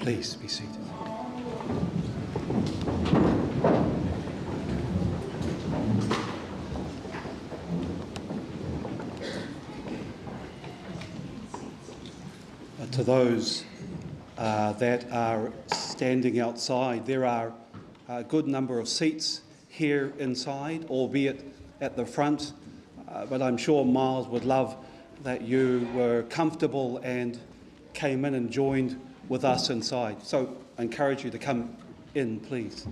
Please be seated. To those that are standing outside, there are a good number of seats here inside, albeit at the front, but I'm sure Myles would love that you were comfortable and came in and joined with us inside. So I encourage you to come in, please.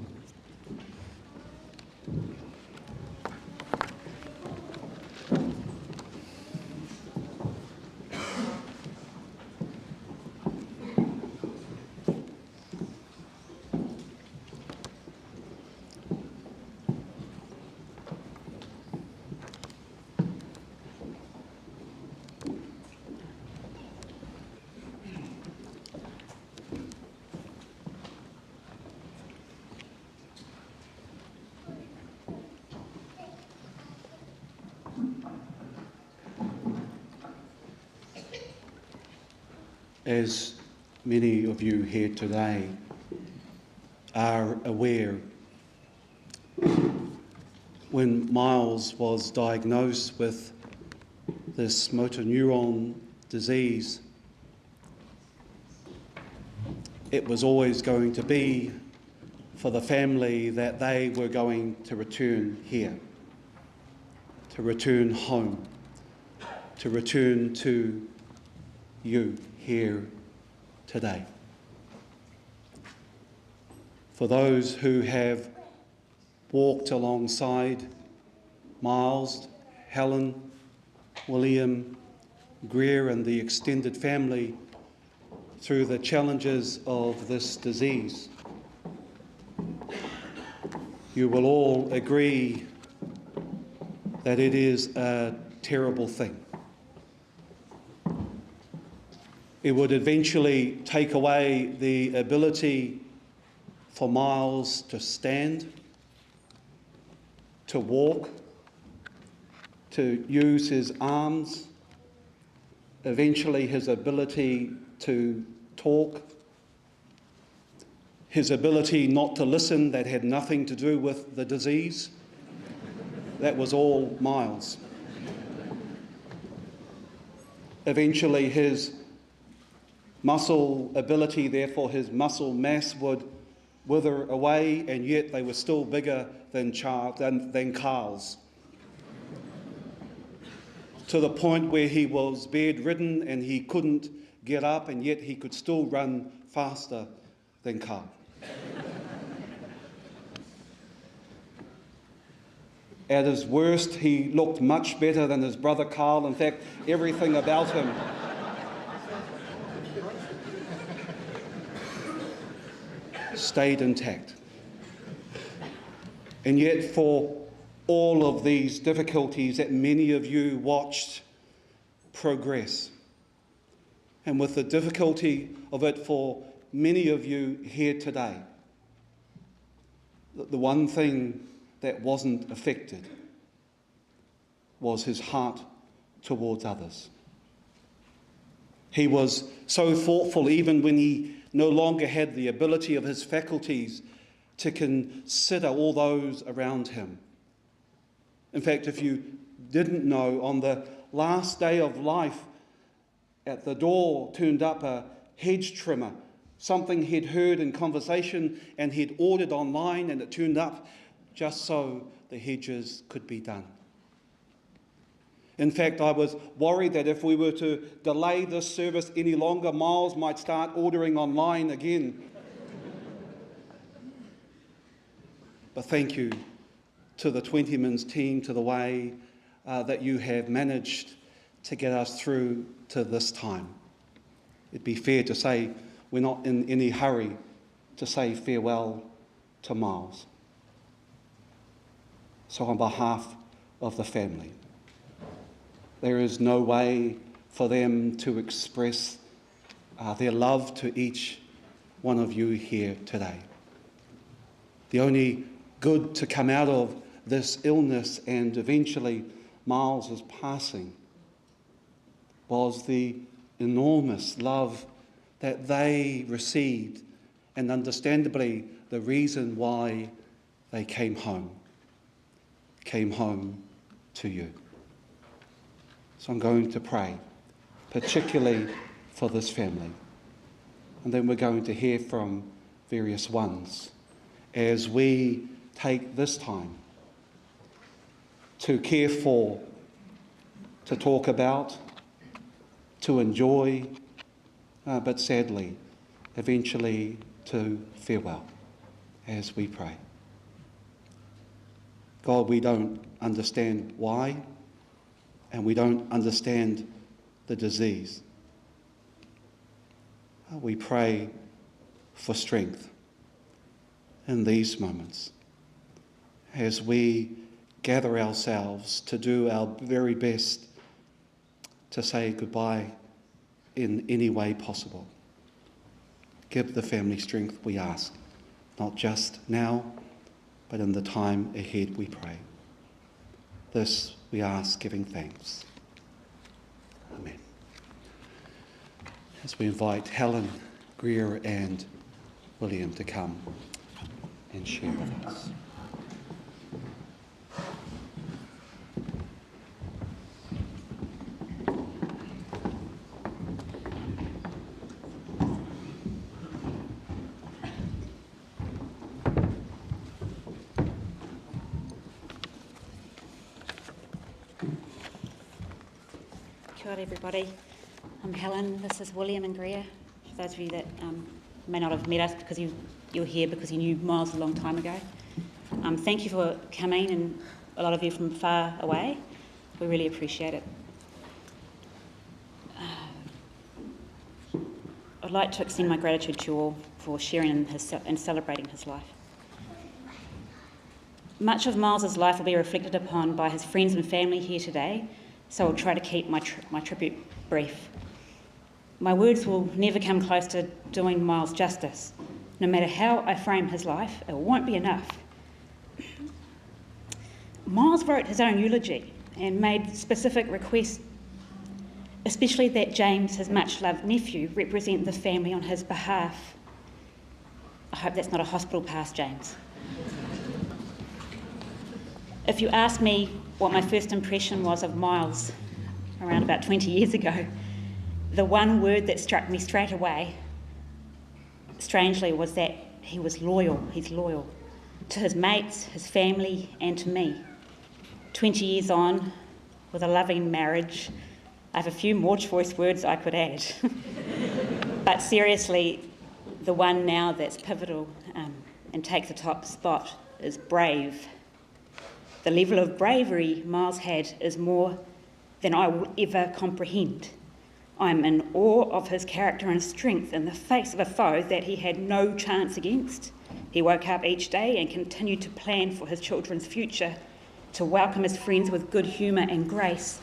As many of you here today are aware, when Myles was diagnosed with this motor neuron disease, it was always going to be for the family that they were going to return here, to return home, to return to you here today. For those who have walked alongside Myles, Helen, William, Greer and the extended family through the challenges of this disease, you will all agree that it is a terrible thing. It would eventually take away the ability for Myles to stand, to walk, to use his arms, eventually his ability to talk, his ability not to listen that had nothing to do with the disease. That was all Myles. Eventually his muscle ability, therefore his muscle mass, would wither away, and yet they were still bigger than Carl's. To the point where he was bedridden and he couldn't get up, and yet he could still run faster than Carl. At his worst, he looked much better than his brother Carl. In fact, everything about him stayed intact. And yet, for all of these difficulties that many of you watched progress, and with the difficulty of it for many of you here today, the one thing that wasn't affected was his heart towards others. He was so thoughtful even when he no longer had the ability of his faculties to consider all those around him. In fact, if you didn't know, on the last day of life, at the door turned up a hedge trimmer, something he'd heard in conversation and he'd ordered online, and it turned up just so the hedges could be done. In fact, I was worried that if we were to delay this service any longer, Myles might start ordering online again. But thank you to the Twentyman's team, to the way that you have managed to get us through to this time. It'd be fair to say we're not in any hurry to say farewell to Myles. So on behalf of the family, there is no way for them to express their love to each one of you here today. The only good to come out of this illness and eventually Myles' passing was the enormous love that they received, and understandably the reason why they came home to you. So I'm going to pray, particularly for this family. And then we're going to hear from various ones as we take this time to care for, to talk about, to enjoy, but sadly, eventually to farewell as we pray. God, we don't understand why, and we don't understand the disease. We pray for strength in these moments as we gather ourselves to do our very best to say goodbye in any way possible. Give the family strength, we ask, not just now, but in the time ahead, we pray. This we ask, giving thanks. Amen. As we invite Helen, Greer and William to come and share with us. Kia ora everybody. I'm Helen, this is William and Greer. For those of you that may not have met us because you're here because you knew Myles a long time ago. Thank you for coming, and a lot of you from far away. We really appreciate it. I'd like to extend my gratitude to you all for sharing in and celebrating his life. Much of Myles's life will be reflected upon by his friends and family here today, so I'll try to keep my tribute brief. My words will never come close to doing Myles justice. No matter how I frame his life, it won't be enough. Myles wrote his own eulogy and made specific requests, especially that James, his much-loved nephew, represent the family on his behalf. I hope that's not a hospital pass, James. If you ask me what my first impression was of Myles around about 20 years ago, the one word that struck me straight away, strangely, was that he was loyal. He's loyal to his mates, his family, and to me. 20 years on, with a loving marriage, I have a few more choice words I could add. But seriously, the one now that's pivotal and takes the top spot is brave. The level of bravery Myles had is more than I will ever comprehend. I'm in awe of his character and strength in the face of a foe that he had no chance against. He woke up each day and continued to plan for his children's future, to welcome his friends with good humour and grace.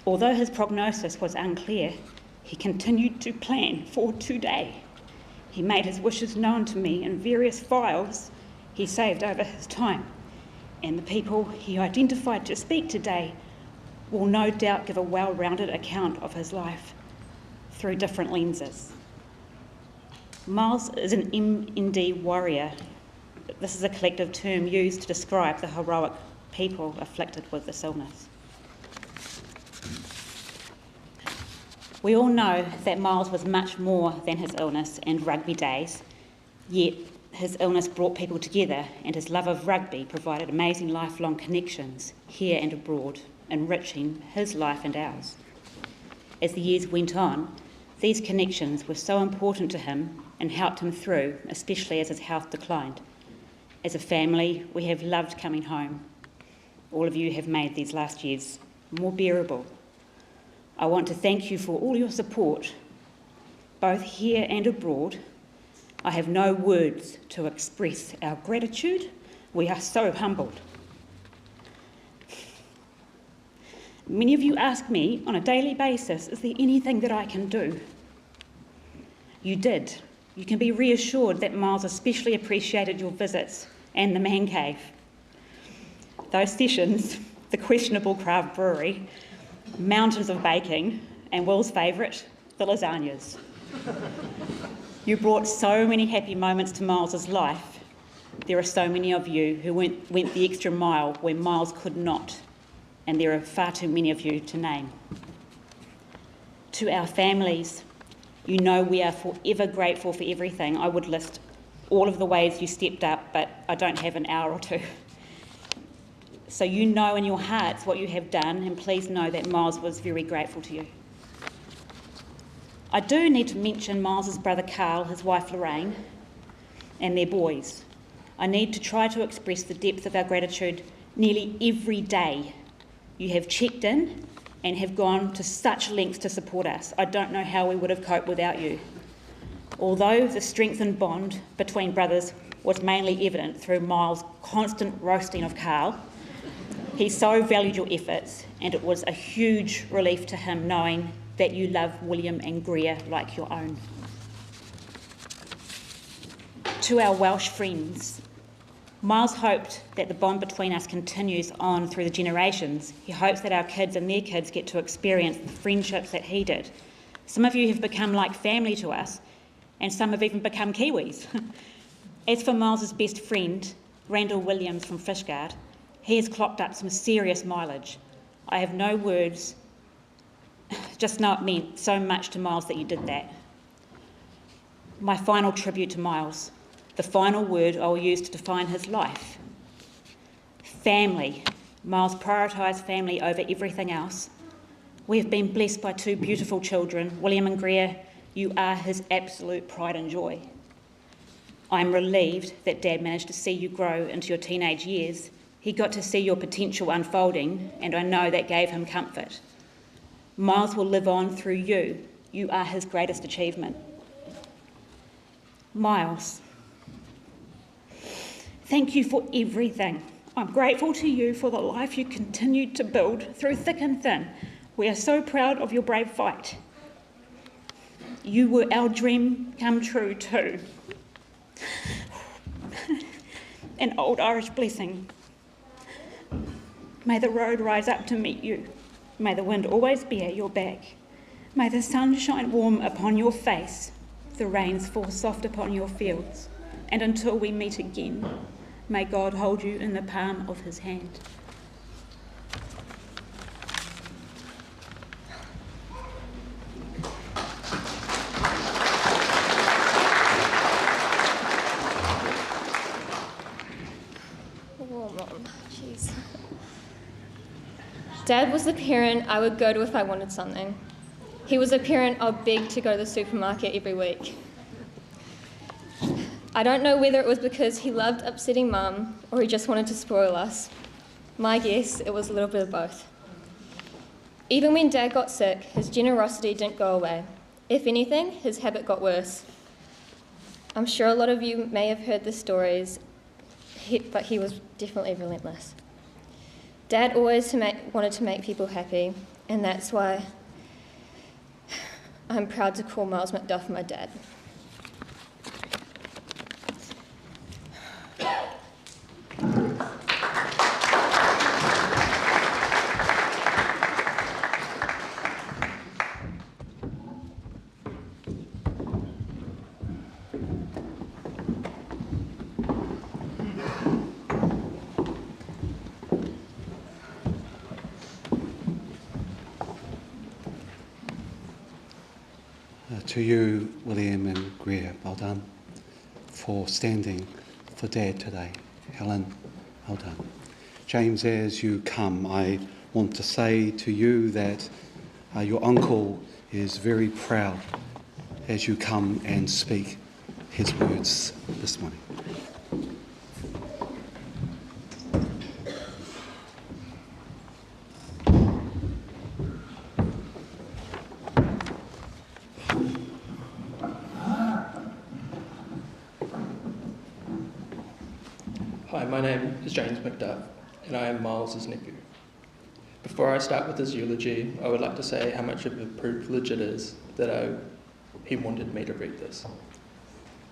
Although his prognosis was unclear, he continued to plan for today. He made his wishes known to me in various files he saved over his time, and the people he identified to speak today will no doubt give a well-rounded account of his life through different lenses. Myles is an MND warrior. This is a collective term used to describe the heroic people afflicted with this illness. We all know that Myles was much more than his illness and rugby days, yet his illness brought people together, and his love of rugby provided amazing lifelong connections here and abroad, enriching his life and ours. As the years went on, these connections were so important to him and helped him through, especially as his health declined. As a family, we have loved coming home. All of you have made these last years more bearable. I want to thank you for all your support, both here and abroad. I have no words to express our gratitude. We are so humbled. Many of you ask me on a daily basis, is there anything that I can do? You did. You can be reassured that Myles especially appreciated your visits and the man cave. Those sessions, the questionable craft brewery, mountains of baking, and Will's favourite, the lasagnas. You brought so many happy moments to Myles's life. There are so many of you who went the extra mile where Myles could not, and there are far too many of you to name. To our families, you know we are forever grateful for everything. I would list all of the ways you stepped up, but I don't have an hour or two. So you know in your hearts what you have done, and please know that Myles was very grateful to you. I do need to mention Myles's brother Carl, his wife Lorraine, and their boys. I need to try to express the depth of our gratitude nearly every day. You have checked in and have gone to such lengths to support us. I don't know how we would have coped without you. Although the strengthened bond between brothers was mainly evident through Myles' constant roasting of Carl, he so valued your efforts, and it was a huge relief to him knowing that you love William and Ngatea like your own. To our Welsh friends, Myles hoped that the bond between us continues on through the generations. He hopes that our kids and their kids get to experience the friendships that he did. Some of you have become like family to us, and some have even become Kiwis. As for Myles's best friend, Randall Williams from Fishguard, he has clocked up some serious mileage. I have no words, just know it meant so much to Myles that you did that. My final tribute to Myles, the final word I will use to define his life. Family. Myles prioritised family over everything else. We have been blessed by two beautiful children. William and Ngatea, you are his absolute pride and joy. I'm relieved that Dad managed to see you grow into your teenage years. He got to see your potential unfolding, and I know that gave him comfort. Myles will live on through you. You are his greatest achievement. Myles, thank you for everything. I'm grateful to you for the life you continued to build through thick and thin. We are so proud of your brave fight. You were our dream come true too. An old Irish blessing. May the road rise up to meet you. May the wind always be at your back. May the sun shine warm upon your face, the rains fall soft upon your fields, and until we meet again, may God hold you in the palm of his hand. Oh, Mum, jeez. Dad was the parent I would go to if I wanted something. He was a parent I'd beg to go to the supermarket every week. I don't know whether it was because he loved upsetting Mum or he just wanted to spoil us. My guess, it was a little bit of both. Even when Dad got sick, his generosity didn't go away. If anything, his habit got worse. I'm sure a lot of you may have heard the stories, but he was definitely relentless. Dad always wanted to make people happy, and that's why I'm proud to call Myles MacDuff my dad. To you, William and Greer, well done for standing for Dad today. Helen, well done. James, as you come, I want to say to you that your uncle is very proud as you come and speak his words this morning. Hi, my name is James MacDuff, and I am Myles' nephew. Before I start with his eulogy, I would like to say how much of a privilege it is that he wanted me to read this.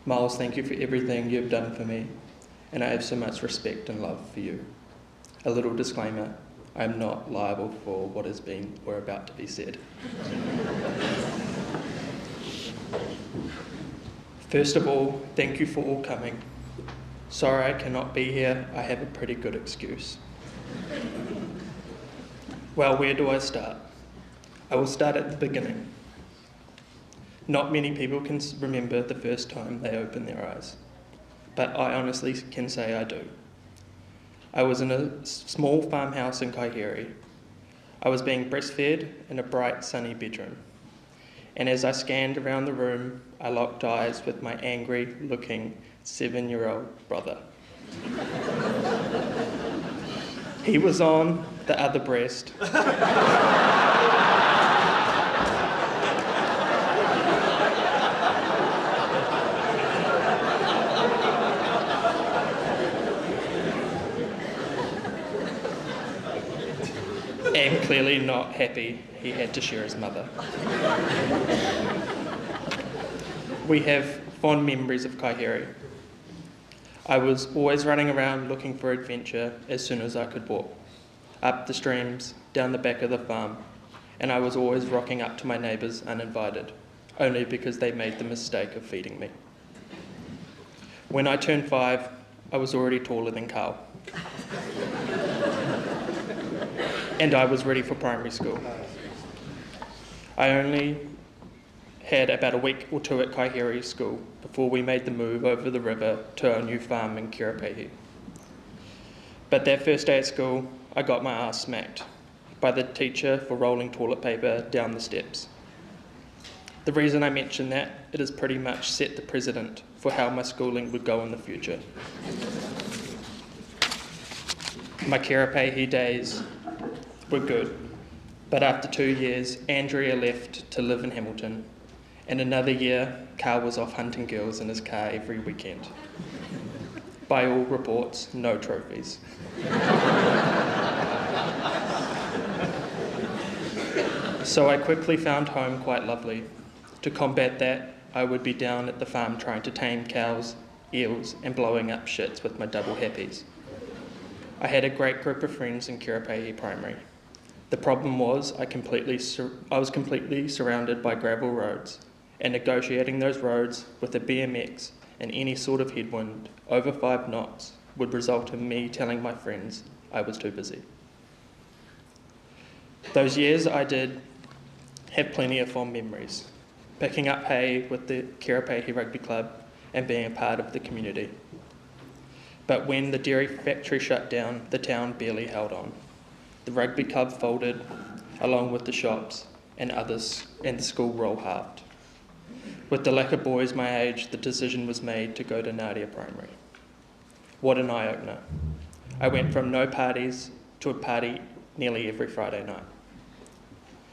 Myles, thank you for everything you've done for me, and I have so much respect and love for you. A little disclaimer, I am not liable for what is being or about to be said. First of all, thank you for all coming. Sorry I cannot be here, I have a pretty good excuse. Well, where do I start? I will start at the beginning. Not many people can remember the first time they opened their eyes, but I honestly can say I do. I was in a small farmhouse in Kaiheri. I was being breastfed in a bright, sunny bedroom. And as I scanned around the room, I locked eyes with my angry-looking 7-year-old brother. He was on the other breast. And clearly not happy he had to share his mother. We have fond memories of Kaiheri. I was always running around looking for adventure as soon as I could walk, up the streams, down the back of the farm, and I was always rocking up to my neighbours uninvited, only because they made the mistake of feeding me. When I turned 5, I was already taller than Carl. And I was ready for primary school. I only had about a week or two at Kaiheri school before we made the move over the river to our new farm in Kirapehi. But that first day at school, I got my ass smacked by the teacher for rolling toilet paper down the steps. The reason I mention that, it has pretty much set the precedent for how my schooling would go in the future. My Kirapehi days were good, but after 2 years, Andrea left to live in Hamilton, and another year, Carl was off hunting girls in his car every weekend. By all reports, no trophies. So I quickly found home quite lovely. To combat that, I would be down at the farm trying to tame cows, eels, and blowing up shits with my double happies. I had a great group of friends in Kirapehi Primary. The problem was I was completely surrounded by gravel roads, and negotiating those roads with a BMX and any sort of headwind over 5 knots would result in me telling my friends I was too busy. Those years I did have plenty of fond memories, picking up hay with the Kirapehi Rugby Club and being a part of the community. But when the dairy factory shut down, the town barely held on. The rugby club folded, along with the shops and others, and the school roll halved. With the lack of boys my age, the decision was made to go to Ngatea Primary. What an eye-opener. I went from no parties to a party nearly every Friday night.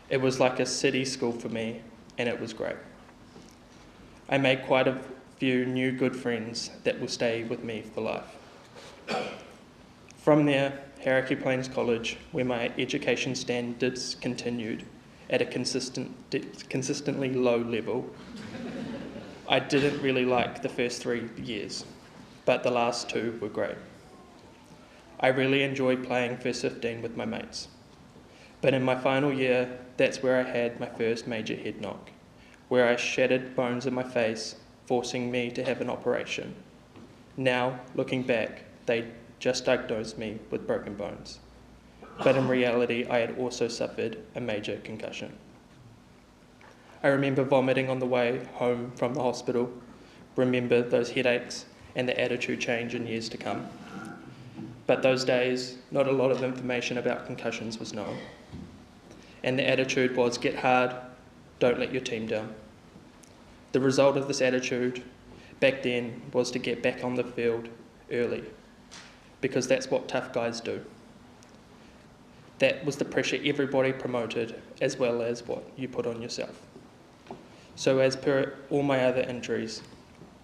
It was like a city school for me, and it was great. I made quite a few new good friends that will stay with me for life. From there, Hauraki Plains College, where my education standards continued at a consistently low level. I didn't really like the first 3 years, but the last 2 were great. I really enjoyed playing first 15 with my mates. But in my final year, that's where I had my first major head knock, where I shattered bones in my face, forcing me to have an operation. Now, looking back, they just diagnosed me with broken bones. But in reality, I had also suffered a major concussion. I remember vomiting on the way home from the hospital, remember those headaches and the attitude change in years to come. But those days, not a lot of information about concussions was known. And the attitude was, get hard, don't let your team down. The result of this attitude back then was to get back on the field early, because that's what tough guys do. That was the pressure everybody promoted, as well as what you put on yourself. So as per all my other injuries,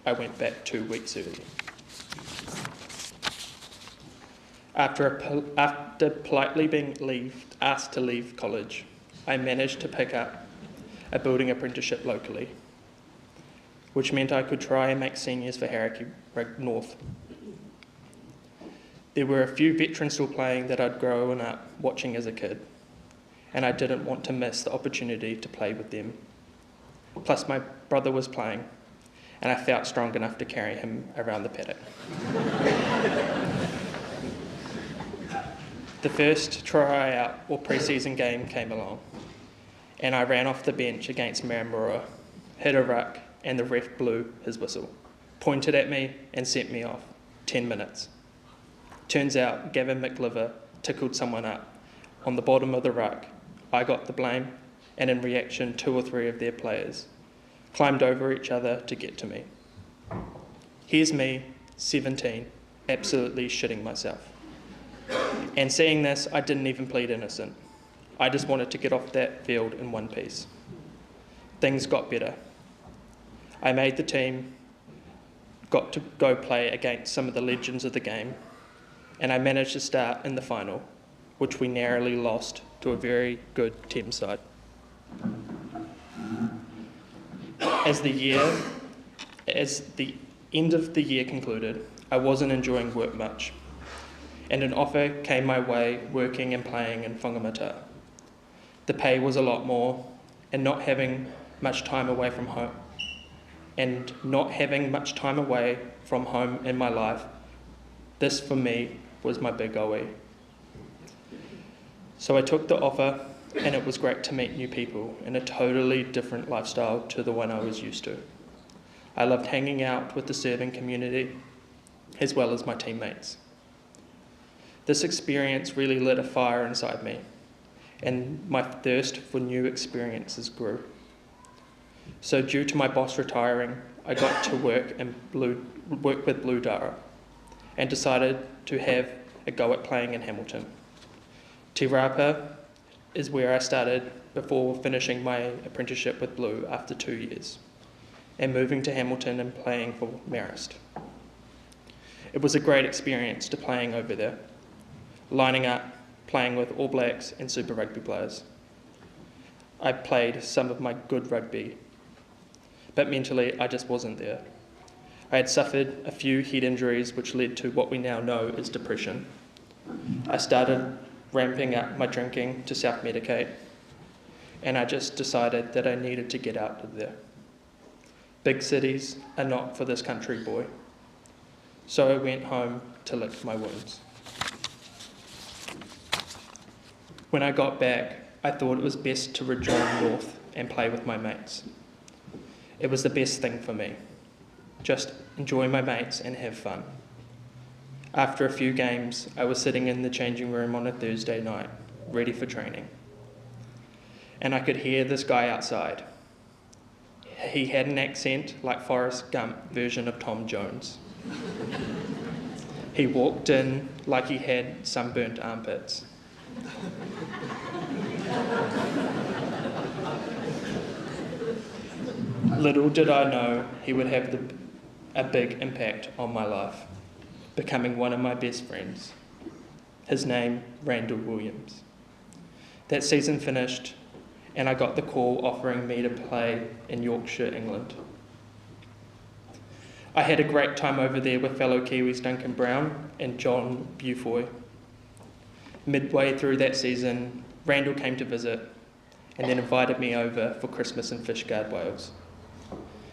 I went back 2 weeks early. After politely being asked to leave college, I managed to pick up a building apprenticeship locally, which meant I could try and make seniors for Hauraki North. There were a few veterans still playing that I'd grown up watching as a kid, and I didn't want to miss the opportunity to play with them. Plus my brother was playing, and I felt strong enough to carry him around the paddock. The first tryout or pre-season game came along, and I ran off the bench against Maramura, hit a ruck, and the ref blew his whistle, pointed at me and sent me off. 10 minutes. Turns out Gavin McLiver tickled someone up on the bottom of the ruck. I got the blame, and in reaction 2 or 3 of their players climbed over each other to get to me. Here's me, 17, absolutely shitting myself. And seeing this, I didn't even plead innocent. I just wanted to get off that field in one piece. Things got better. I made the team, got to go play against some of the legends of the game, and I managed to start in the final, which we narrowly lost to a very good Thames side. As the end of the year concluded, I wasn't enjoying work much, and an offer came my way working and playing in Whangamata. The pay was a lot more, and not having much time away from home in my life, this for me was my big OE. So I took the offer, and it was great to meet new people in a totally different lifestyle to the one I was used to. I loved hanging out with the serving community, as well as my teammates. This experience really lit a fire inside me, and my thirst for new experiences grew. So due to my boss retiring, I got to work with Blue Dara, and decided to have a go at playing in Hamilton. Te Rapa is where I started before finishing my apprenticeship with Blue after 2 years, and moving to Hamilton and playing for Marist. It was a great experience to playing over there, lining up, playing with All Blacks and Super Rugby players. I played some of my good rugby, but mentally I just wasn't there. I had suffered a few head injuries which led to what we now know as depression. I started ramping up my drinking to self-medicate, and I just decided that I needed to get out of there. Big cities are not for this country boy. So I went home to lick my wounds. When I got back, I thought it was best to rejoin North and play with my mates. It was the best thing for me. Just enjoy my mates and have fun. After a few games, I was sitting in the changing room on a Thursday night, ready for training. And I could hear this guy outside. He had an accent like Forrest Gump version of Tom Jones. He walked in like he had sunburnt armpits. Little did I know he would have a big impact on my life, becoming one of my best friends. His name, Randall Williams. That season finished, and I got the call offering me to play in Yorkshire, England. I had a great time over there with fellow Kiwis Duncan Brown and John Bufoy. Midway through that season, Randall came to visit and then invited me over for Christmas in Fishguard, Wales.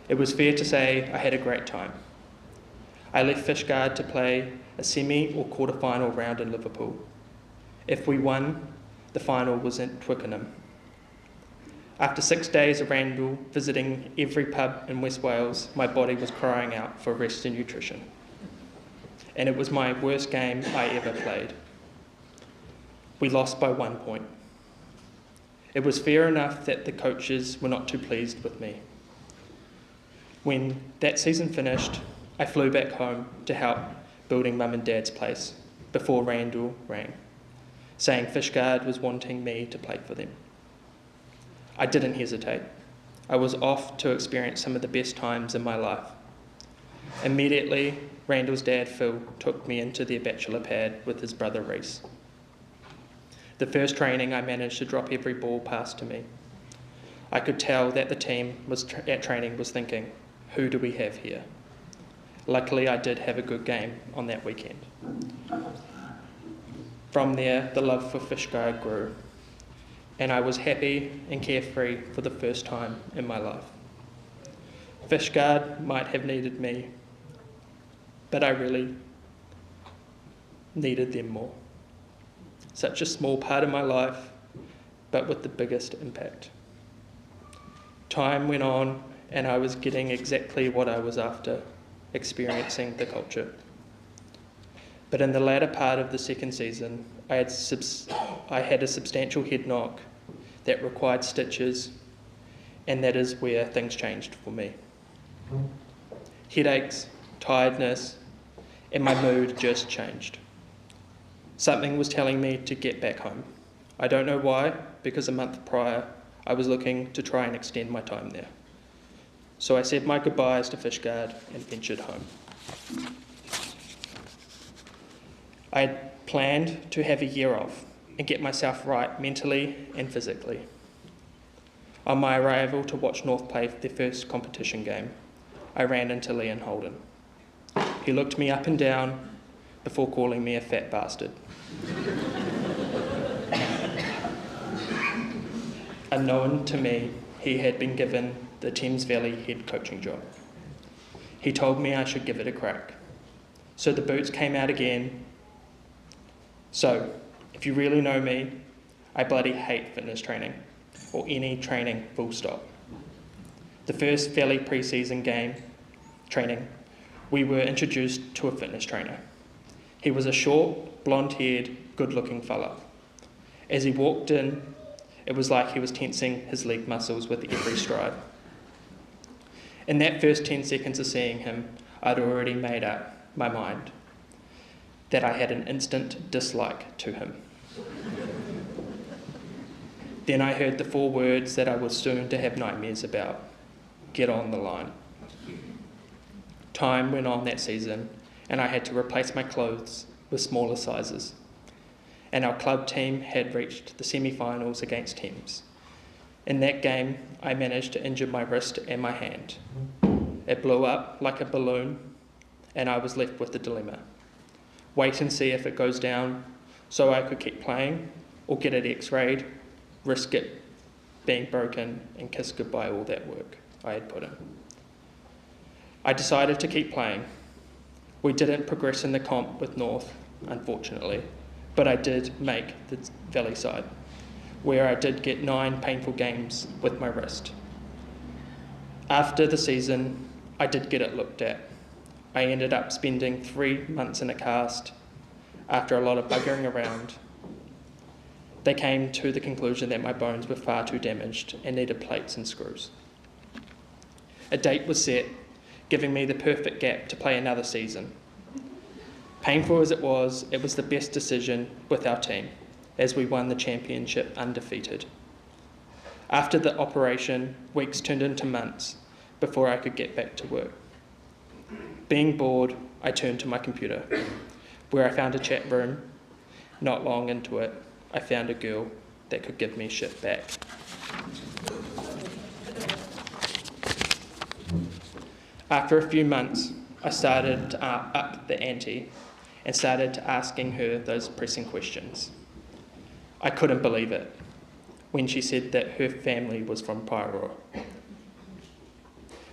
It was fair to say I had a great time. I left Fishguard to play a semi or quarter-final round in Liverpool. If we won, the final was in Twickenham. After 6 days of Randall visiting every pub in West Wales, my body was crying out for rest and nutrition. And it was my worst game I ever played. We lost by 1 point. It was fair enough that the coaches were not too pleased with me. When that season finished, I flew back home to help building Mum and Dad's place before Randall rang, saying Fishguard was wanting me to play for them. I didn't hesitate. I was off to experience some of the best times in my life. Immediately, Randall's dad, Phil, took me into their bachelor pad with his brother, Reese. The first training, I managed to drop every ball passed to me. I could tell that the team at training was thinking, who do we have here? Luckily, I did have a good game on that weekend. From there, the love for Fishguard grew, and I was happy and carefree for the first time in my life. Fishguard might have needed me, but I really needed them more. Such a small part of my life, but with the biggest impact. Time went on, and I was getting exactly what I was after, experiencing the culture. But in the latter part of the second season, I had a substantial head knock that required stitches, and that is where things changed for me. Headaches, tiredness, and my mood just changed. Something was telling me to get back home. I don't know why, because a month prior, I was looking to try and extend my time there. So I said my goodbyes to Fishguard and ventured home. I had planned to have a year off and get myself right mentally and physically. On my arrival to watch North play their first competition game, I ran into Leon Holden. He looked me up and down before calling me a fat bastard. Unknown to me, he had been given the Thames Valley head coaching job. He told me I should give it a crack. So the boots came out again. So, if you really know me, I bloody hate fitness training, or any training, full stop. The first Valley pre-season game training, we were introduced to a fitness trainer. He was a short, blonde-haired, good-looking fella. As he walked in, it was like he was tensing his leg muscles with every stride. In that first 10 seconds of seeing him, I'd already made up my mind that I had an instant dislike to him. Then I heard the 4 words that I was soon to have nightmares about: get on the line. Time went on that season, and I had to replace my clothes with smaller sizes. And our club team had reached the semi-finals against Thames. In that game, I managed to injure my wrist and my hand. It blew up like a balloon, and I was left with the dilemma. Wait and see if it goes down so I could keep playing, or get it x-rayed, risk it being broken, and kiss goodbye all that work I had put in. I decided to keep playing. We didn't progress in the comp with North, unfortunately, but I did make the Valley side, where I did get 9 painful games with my wrist. After the season, I did get it looked at. I ended up spending 3 months in a cast after a lot of buggering around. They came to the conclusion that my bones were far too damaged and needed plates and screws. A date was set, giving me the perfect gap to play another season. Painful as it was the best decision with our team, as we won the championship undefeated. After the operation, weeks turned into months before I could get back to work. Being bored, I turned to my computer, where I found a chat room. Not long into it, I found a girl that could give me shit back. After a few months, I started to up the ante and started asking her those pressing questions. I couldn't believe it when she said that her family was from Paeroa.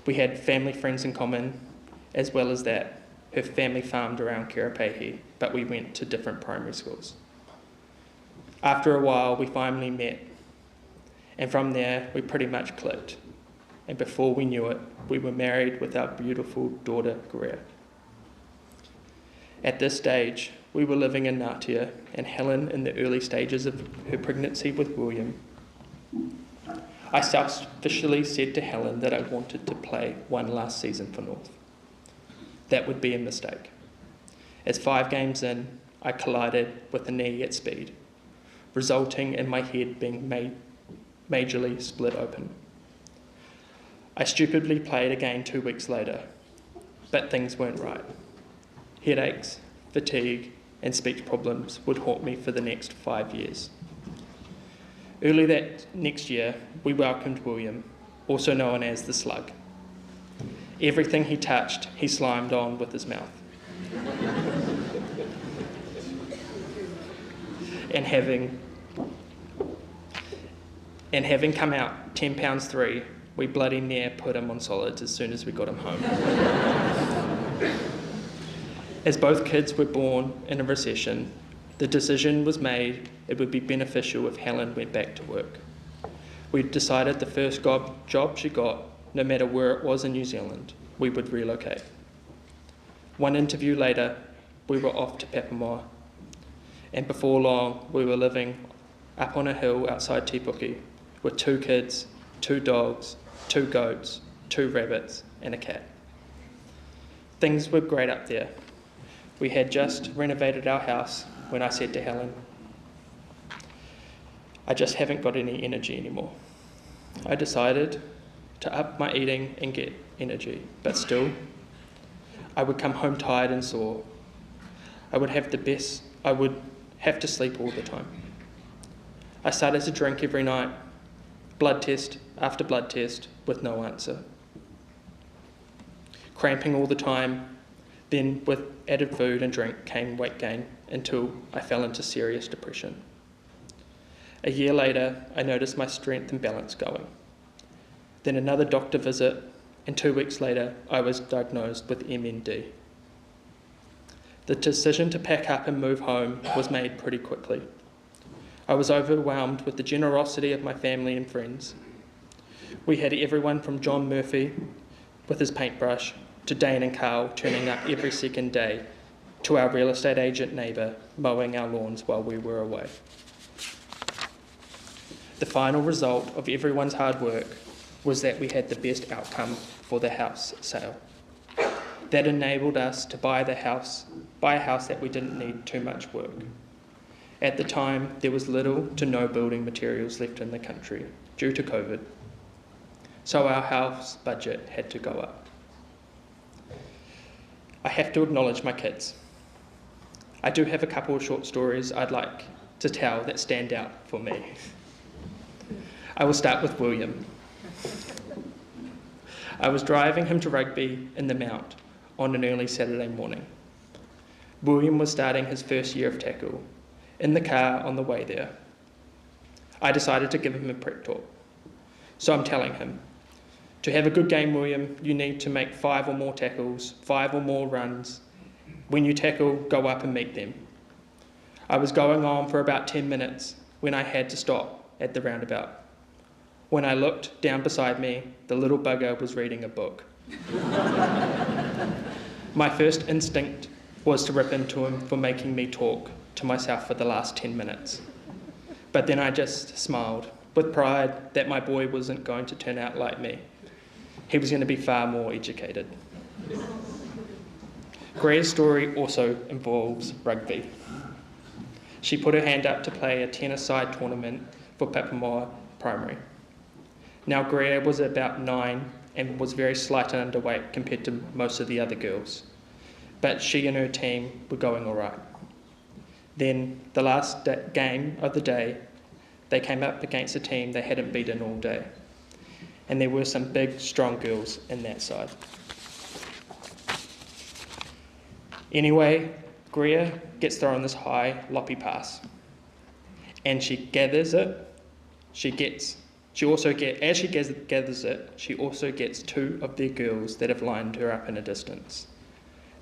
We had family friends in common, as well as that, her family farmed around Karapehi, but we went to different primary schools. After a while, we finally met, and from there, we pretty much clicked. And before we knew it, we were married with our beautiful daughter, Ngatea. At this stage, we were living in Ngatea, and Helen in the early stages of her pregnancy with William. I selfishly said to Helen that I wanted to play one last season for North. That would be a mistake. As 5 games in, I collided with a knee at speed, resulting in my head being majorly split open. I stupidly played again 2 weeks later, but things weren't right. Headaches, fatigue, and speech problems would haunt me for the next 5 years. Early that next year, we welcomed William, also known as the Slug. Everything he touched, he slimed on with his mouth. And having come out 10 pounds 3, we bloody near put him on solids as soon as we got him home. As both kids were born in a recession, the decision was made it would be beneficial if Helen went back to work. We decided the first job she got, no matter where it was in New Zealand, we would relocate. 1 interview later, we were off to Papamoa, and before long, we were living up on a hill outside Tipuki with 2 kids, 2 dogs, 2 goats, 2 rabbits, and a cat. Things were great up there. We had just renovated our house when I said to Helen, I just haven't got any energy anymore. I decided to up my eating and get energy, but still, I would come home tired and sore. I would have to sleep all the time. I started to drink every night, blood test after blood test with no answer. Cramping all the time, then with added food and drink came weight gain until I fell into serious depression. A year later, I noticed my strength and balance going. Then another doctor visit, and 2 weeks later, I was diagnosed with MND. The decision to pack up and move home was made pretty quickly. I was overwhelmed with the generosity of my family and friends. We had everyone from John Murphy with his paintbrush to Dane and Carl turning up every second day, to our real estate agent neighbour mowing our lawns while we were away. The final result of everyone's hard work was that we had the best outcome for the house sale. That enabled us to buy a house that we didn't need too much work. At the time, there was little to no building materials left in the country due to COVID, so our house budget had to go up. I have to acknowledge my kids. I do have a couple of short stories I'd like to tell that stand out for me. I will start with William. I was driving him to rugby in the Mount on an early Saturday morning. William was starting his first year of tackle. In the car on the way there, I decided to give him a prep talk. So I'm telling him, to have a good game, William, you need to make 5 or more tackles, 5 or more runs. When you tackle, go up and meet them. I was going on for about 10 minutes when I had to stop at the roundabout. When I looked down beside me, the little bugger was reading a book. My first instinct was to rip into him for making me talk to myself for the last 10 minutes. But then I just smiled, with pride that my boy wasn't going to turn out like me. He was going to be far more educated. Greer's story also involves rugby. She put her hand up to play a tennis-side tournament for Papamoa Primary. Now Greer was about 9 and was very slight and underweight compared to most of the other girls, but she and her team were going all right. Then, the last game of the day, they came up against a team they hadn't beaten all day, and there were some big, strong girls in that side. Anyway, Greer gets thrown this high loppy pass, and she gathers it. As she gathers it, she also gets 2 of their girls that have lined her up in a distance.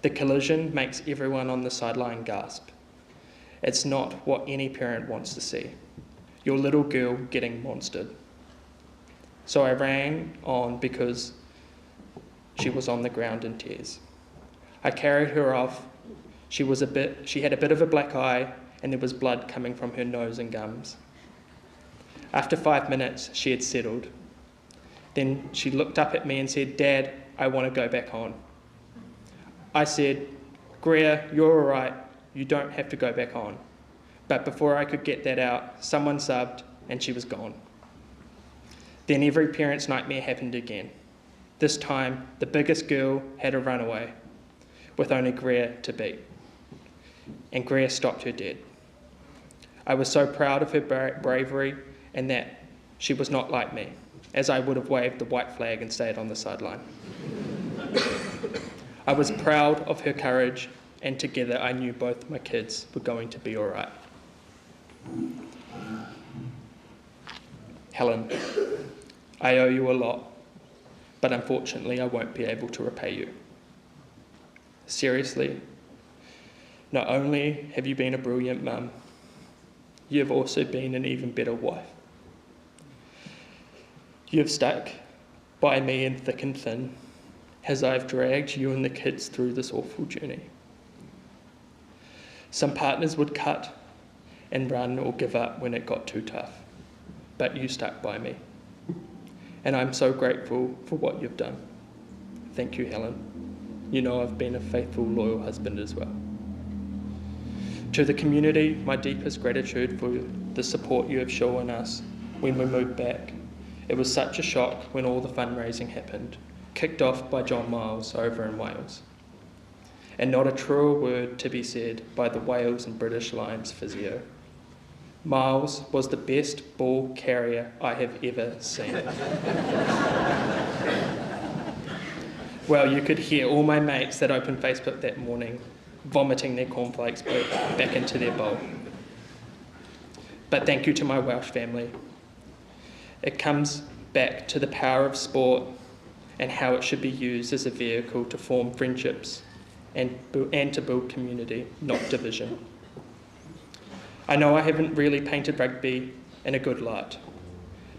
The collision makes everyone on the sideline gasp. It's not what any parent wants to see. Your little girl getting monstered. So I ran on because she was on the ground in tears. I carried her off. She had a bit of a black eye, and there was blood coming from her nose and gums. After 5 minutes, she had settled. Then she looked up at me and said, "Dad, I want to go back on." I said, "Greer, you're all right. You don't have to go back on." But before I could get that out, someone subbed and she was gone. Then every parent's nightmare happened again. This time, the biggest girl had a runaway, with only Greer to beat. And Greer stopped her dead. I was so proud of her bravery and that she was not like me, as I would have waved the white flag and stayed on the sideline. I was proud of her courage, and together I knew both my kids were going to be all right. Helen, I owe you a lot, but unfortunately I won't be able to repay you. Seriously, not only have you been a brilliant mum, you have also been an even better wife. You have stuck by me in thick and thin as I've dragged you and the kids through this awful journey. Some partners would cut and run or give up when it got too tough, but you stuck by me. And I'm so grateful for what you've done. Thank you, Helen. You know I've been a faithful, loyal husband as well. To the community, my deepest gratitude for the support you have shown us when we moved back. It was such a shock when all the fundraising happened, kicked off by John Myles over in Wales. And not a truer word to be said by the Wales and British Lions physio. Myles was the best ball carrier I have ever seen. Well, you could hear all my mates that opened Facebook that morning vomiting their cornflakes back into their bowl. But thank you to my Welsh family. It comes back to the power of sport and how it should be used as a vehicle to form friendships and to build community, not division. I know I haven't really painted rugby in a good light,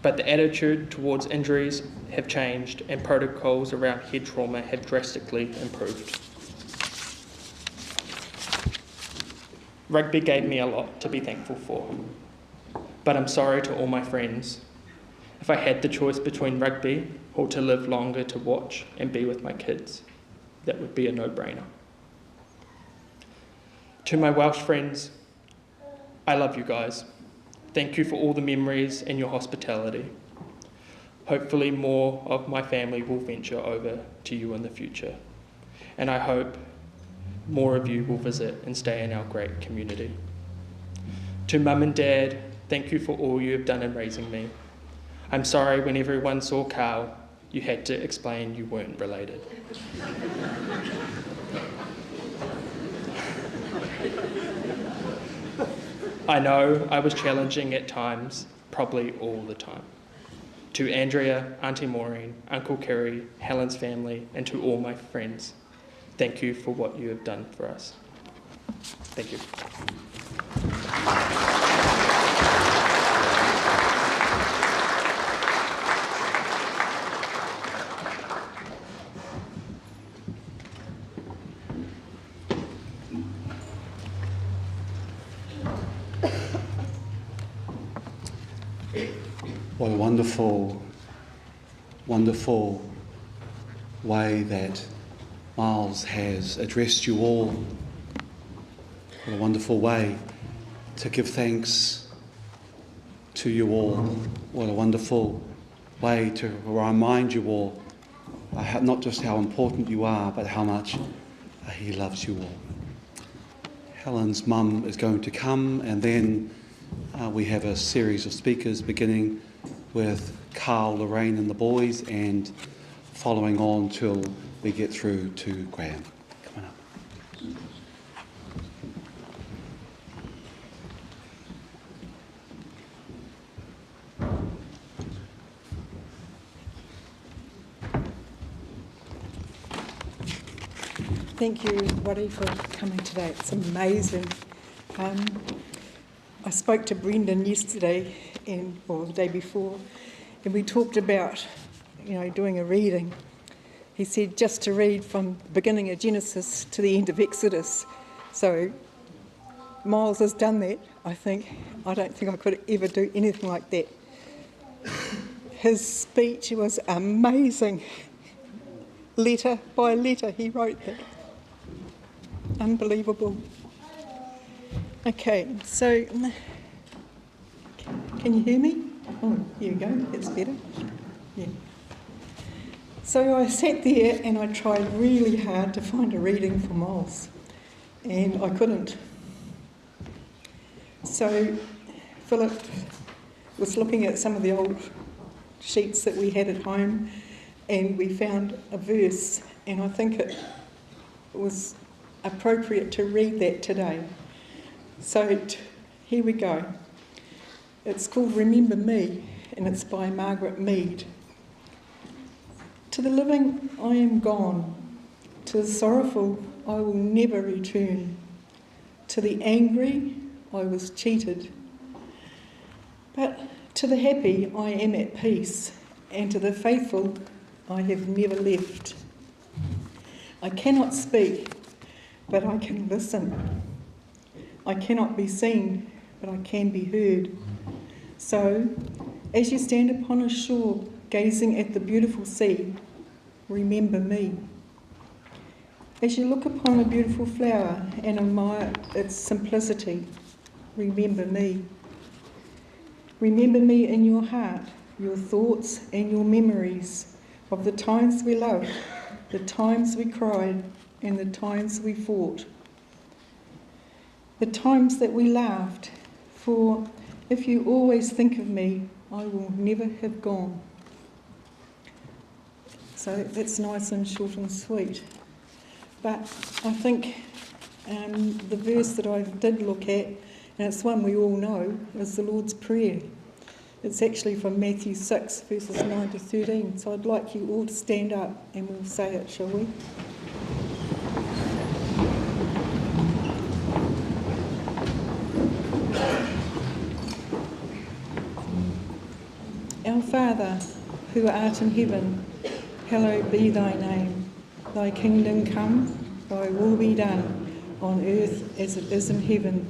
but the attitude towards injuries have changed and protocols around head trauma have drastically improved. Rugby gave me a lot to be thankful for, but I'm sorry to all my friends. If I had the choice between rugby or to live longer to watch and be with my kids, that would be a no-brainer. To my Welsh friends, I love you guys. Thank you for all the memories and your hospitality. Hopefully more of my family will venture over to you in the future. And I hope more of you will visit and stay in our great community. To Mum and Dad, thank you for all you have done in raising me. I'm sorry when everyone saw Carl, you had to explain you weren't related. I know I was challenging at times, probably all the time. To Andrea, Auntie Maureen, Uncle Kerry, Helen's family, and to all my friends, thank you for what you have done for us. Thank you. What a wonderful, wonderful way that Myles has addressed you all. What a wonderful way to give thanks to you all. What a wonderful way to remind you all not just how important you are, but how much he loves you all. Helen's mum is going to come, and then we have a series of speakers beginning with Carl, Lorraine and the boys, and following on till we get through to Graham. Come on up. Thank you, everybody, for coming today. It's amazing. I spoke to Brendan yesterday, or the day before, and we talked about, doing a reading. He said just to read from the beginning of Genesis to the end of Exodus. So Myles has done that, I think. I don't think I could ever do anything like that. His speech was amazing. Letter by letter, he wrote that. Unbelievable. Okay, so can you hear me? Oh, here we go, that's better. Yeah. So I sat there and I tried really hard to find a reading for Myles, and I couldn't. So Philip was looking at some of the old sheets that we had at home, and we found a verse, and I think it was appropriate to read that today. So here we go. It's called Remember Me, and it's by Margaret Mead. To the living I am gone, to the sorrowful I will never return. To the angry I was cheated, but to the happy I am at peace, and to the faithful I have never left. I cannot speak, but I can listen. I cannot be seen, but I can be heard. So, as you stand upon a shore, gazing at the beautiful sea, remember me. As you look upon a beautiful flower and admire its simplicity, remember me. Remember me in your heart, your thoughts and your memories of the times we loved, the times we cried, and the times we fought. The times that we laughed, for if you always think of me, I will never have gone. So that's nice and short and sweet. But I think the verse that I did look at, and it's one we all know, is the Lord's Prayer. It's actually from Matthew 6, verses 9 to 13. So I'd like you all to stand up and we'll say it, shall we? Our Father, who art in heaven, hallowed be thy name. Thy kingdom come, thy will be done, on earth as it is in heaven.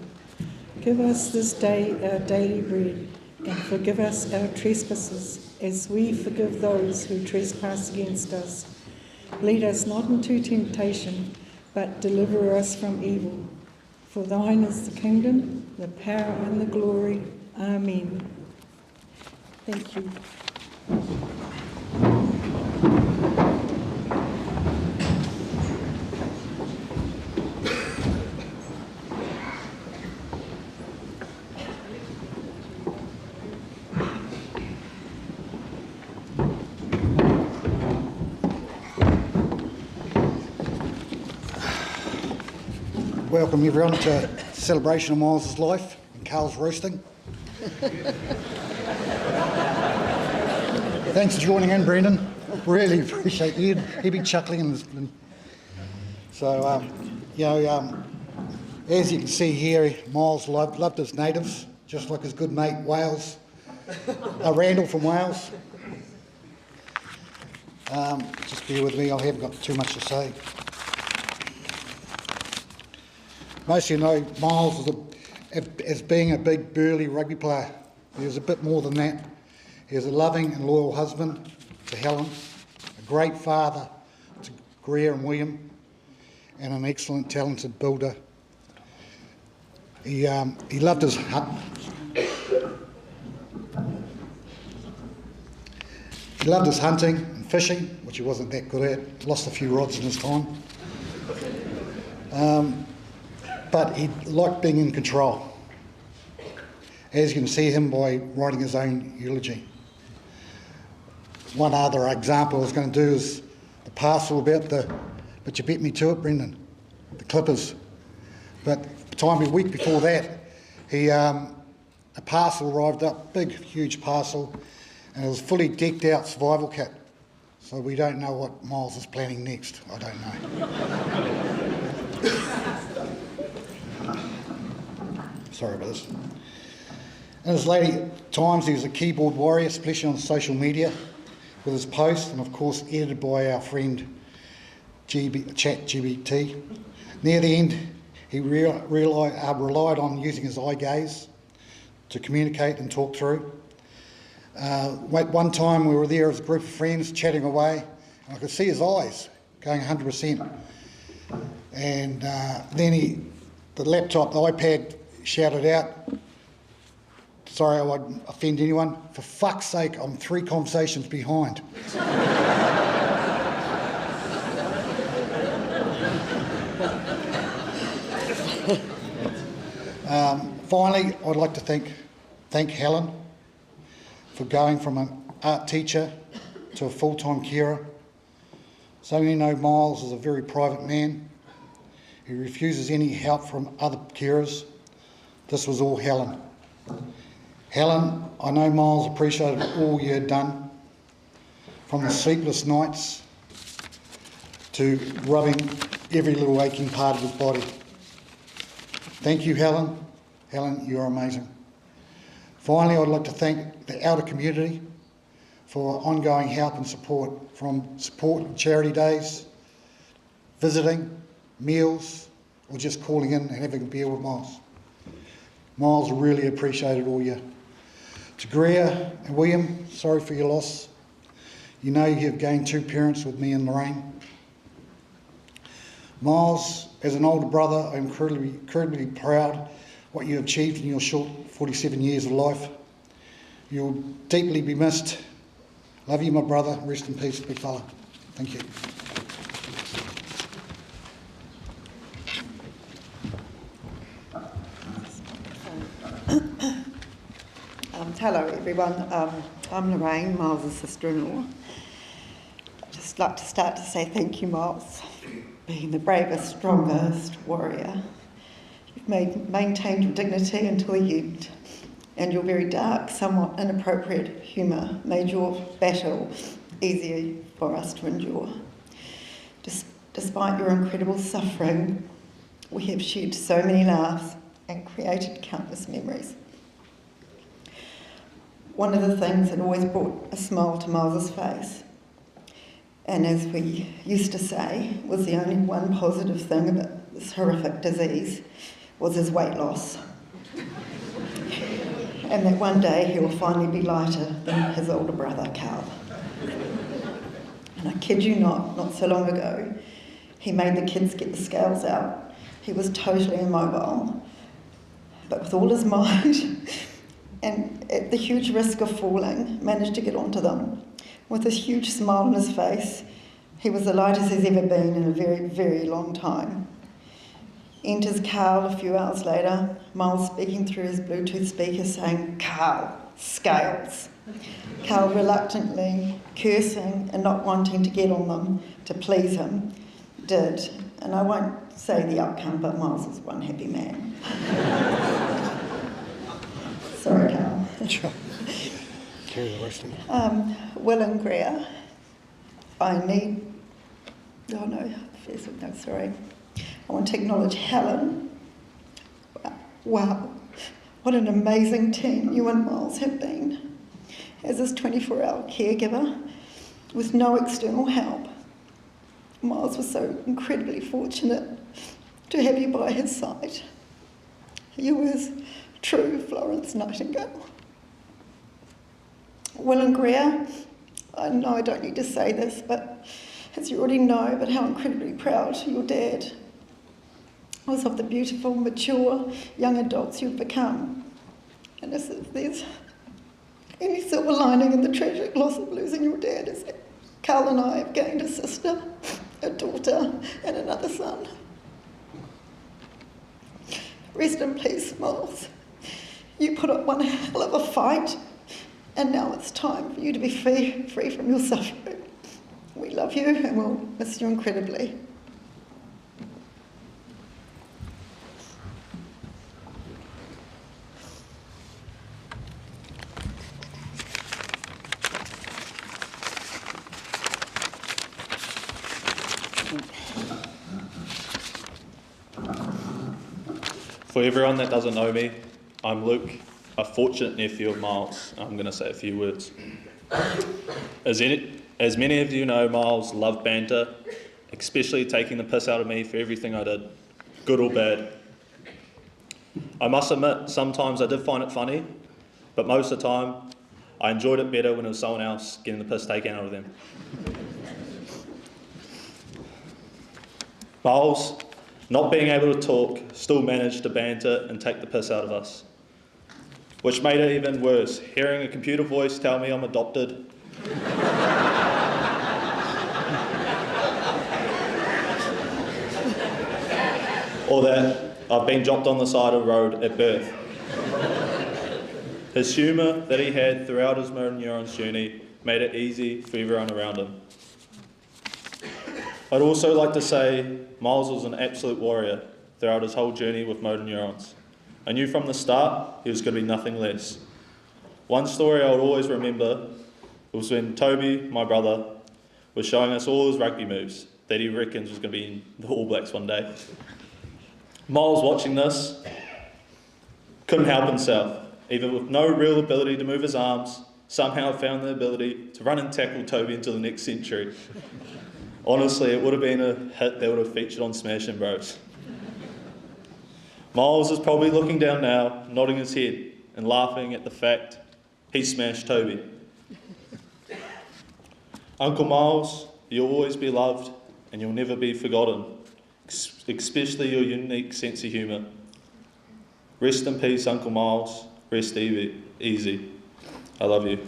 Give us this day our daily bread, and forgive us our trespasses, as we forgive those who trespass against us. Lead us not into temptation, but deliver us from evil. For thine is the kingdom, the power and the glory. Amen. Thank you. welcome everyone to a celebration of Myles' life and Carl's roasting. Thanks for joining in, Brendan. Really appreciate you. He'd be chuckling. As you can see here, Myles loved his natives, just like his good mate Randall from Wales. Just bear with me, I haven't got too much to say. Most of you know Myles as being a big burly rugby player. He was a bit more than that. He was a loving and loyal husband to Helen, a great father to Greer and William, and an excellent, talented builder. He loved his hunt. He loved his hunting and fishing, which he wasn't that good at. Lost a few rods in his time. But he liked being in control. As you can see him by writing his own eulogy. One other example I was going to do is the parcel but you beat me to it, Brendan, the Clippers. But a week before that, a parcel arrived up, big, huge parcel, and it was fully decked out survival kit. So we don't know what Myles is planning next. I don't know. Sorry about this. In his later times, he was a keyboard warrior, especially on social media, with his posts, and of course edited by our friend ChatGPT. Near the end, he relied on using his eye gaze to communicate and talk through. One time we were there as a group of friends chatting away, and I could see his eyes going 100%. And then the iPad shouted out, sorry I won't offend anyone, for fuck's sake, I'm 3 conversations behind. Finally, I'd like to thank Helen for going from an art teacher to a full-time carer. So many know Myles is a very private man. He refuses any help from other carers. This was all Helen. Helen, I know Myles appreciated all you had done, from the sleepless nights to rubbing every little aching part of his body. Thank you, Helen. Helen, you're amazing. Finally, I'd like to thank the outer community for ongoing help and support, from support on charity days, visiting, meals, or just calling in and having a beer with Myles. Myles really appreciated all you. To Greer and William, sorry for your loss. You know you have gained 2 parents with me and Lorraine. Myles, as an older brother, I'm incredibly proud what you have achieved in your short 47 years of life. You'll deeply be missed. Love you, my brother. Rest in peace, big fella. Thank you. Hello everyone, I'm Lorraine, Myles' sister-in-law. I'd just like to start to say thank you, Myles, being the bravest, strongest warrior. You've maintained your dignity until the end, and your very dark, somewhat inappropriate humour made your battle easier for us to endure. Despite your incredible suffering, we have shared so many laughs and created countless memories. One of the things that always brought a smile to Myles' face, and as we used to say, was the only one positive thing about this horrific disease, was his weight loss. And that one day he will finally be lighter than his older brother, Carl. And I kid you not so long ago, he made the kids get the scales out. He was totally immobile, but with all his might, and at the huge risk of falling, managed to get onto them. With this huge smile on his face, he was the lightest he's ever been in a very, very long time. Enters Carl a few hours later, Myles speaking through his Bluetooth speaker saying, "Carl, scales." Carl reluctantly, cursing and not wanting to get on them to please him, did, And I won't say the outcome, but Myles was one happy man. Sorry, Carl. Carry the rest of it. Will and Greer, I want to acknowledge Helen. Wow, what an amazing team you and Myles have been. As his 24-hour caregiver, with no external help, Myles was so incredibly fortunate to have you by his side. You were true Florence Nightingale. Will and Greer, I know I don't need to say this, but as you already know, but how incredibly proud your dad was of the beautiful, mature young adults you've become. And if there's any silver lining in the tragic loss of losing your dad, is that Carl and I have gained a sister, a daughter, and another son. Rest in peace, Myles. You put up one hell of a fight, and now it's time for you to be free from your suffering. We love you and we'll miss you incredibly. For everyone that doesn't know me, I'm Luke, a fortunate nephew of Myles. I'm going to say a few words. As many of you know, Myles loved banter, especially taking the piss out of me for everything I did, good or bad. I must admit, sometimes I did find it funny, but most of the time, I enjoyed it better when it was someone else getting the piss taken out of them. Myles, not being able to talk, still managed to banter and take the piss out of us. Which made it even worse, hearing a computer voice tell me I'm adopted. Or that I've been dropped on the side of the road at birth. His humour that he had throughout his motor neurons journey made it easy for everyone around him. I'd also like to say Myles was an absolute warrior throughout his whole journey with motor neurons. I knew from the start he was going to be nothing less. One story I would always remember was when Toby, my brother, was showing us all his rugby moves that he reckons was going to be in the All Blacks one day. Myles, watching this, couldn't help himself. Even with no real ability to move his arms, somehow found the ability to run and tackle Toby into the next century. Honestly, it would have been a hit that would have featured on Smashing Bros. Myles is probably looking down now, nodding his head and laughing at the fact he smashed Toby. Uncle Myles, you'll always be loved and you'll never be forgotten, especially your unique sense of humour. Rest in peace, Uncle Myles. Rest easy. I love you.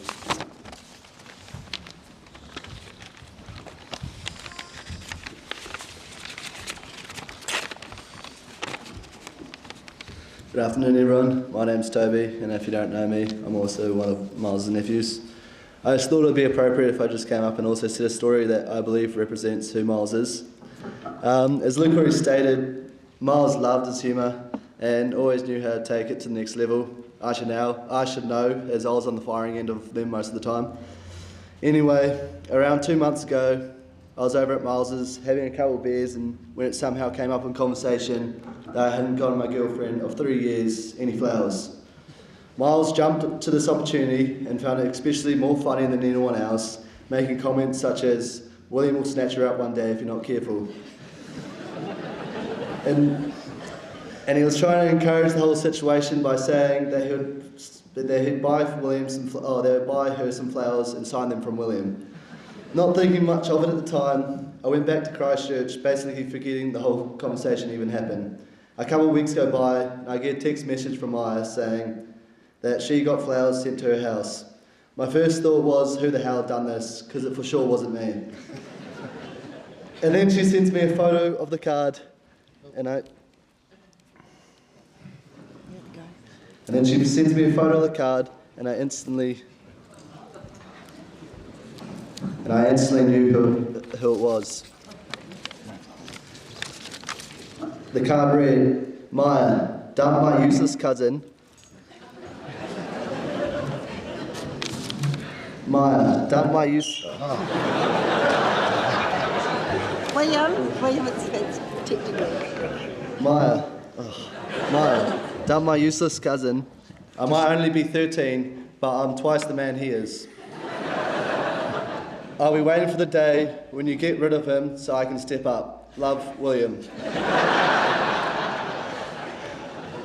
Good afternoon everyone, my name's Toby and if you don't know me, I'm also one of Myles' nephews. I just thought it would be appropriate if I just came up and also said a story that I believe represents who Myles is. As Luke already stated, Myles loved his humour and always knew how to take it to the next level. I should know, as I was on the firing end of them most of the time. Anyway, around 2 months ago, I was over at Myles's having a couple of beers and when it somehow came up in conversation that I hadn't gotten my girlfriend of 3 years any flowers. Myles jumped to this opportunity and found it especially more funny than anyone else, making comments such as, "William will snatch her up one day if you're not careful." And he was trying to encourage the whole situation by saying that he'd buy her some flowers and sign them from William. Not thinking much of it at the time, I went back to Christchurch, basically forgetting the whole conversation even happened. A couple of weeks go by, and I get a text message from Maya saying that she got flowers sent to her house. My first thought was, who the hell had done this? Because it for sure wasn't me. And then she sends me a photo of the card, and I instantly knew who it was. The card read, Maya, dump my useless cousin. Maya, dump my William, it's technically. Maya, dump my useless cousin. I might only be 13, but I'm twice the man he is. I'll be waiting for the day when you get rid of him so I can step up. Love, William.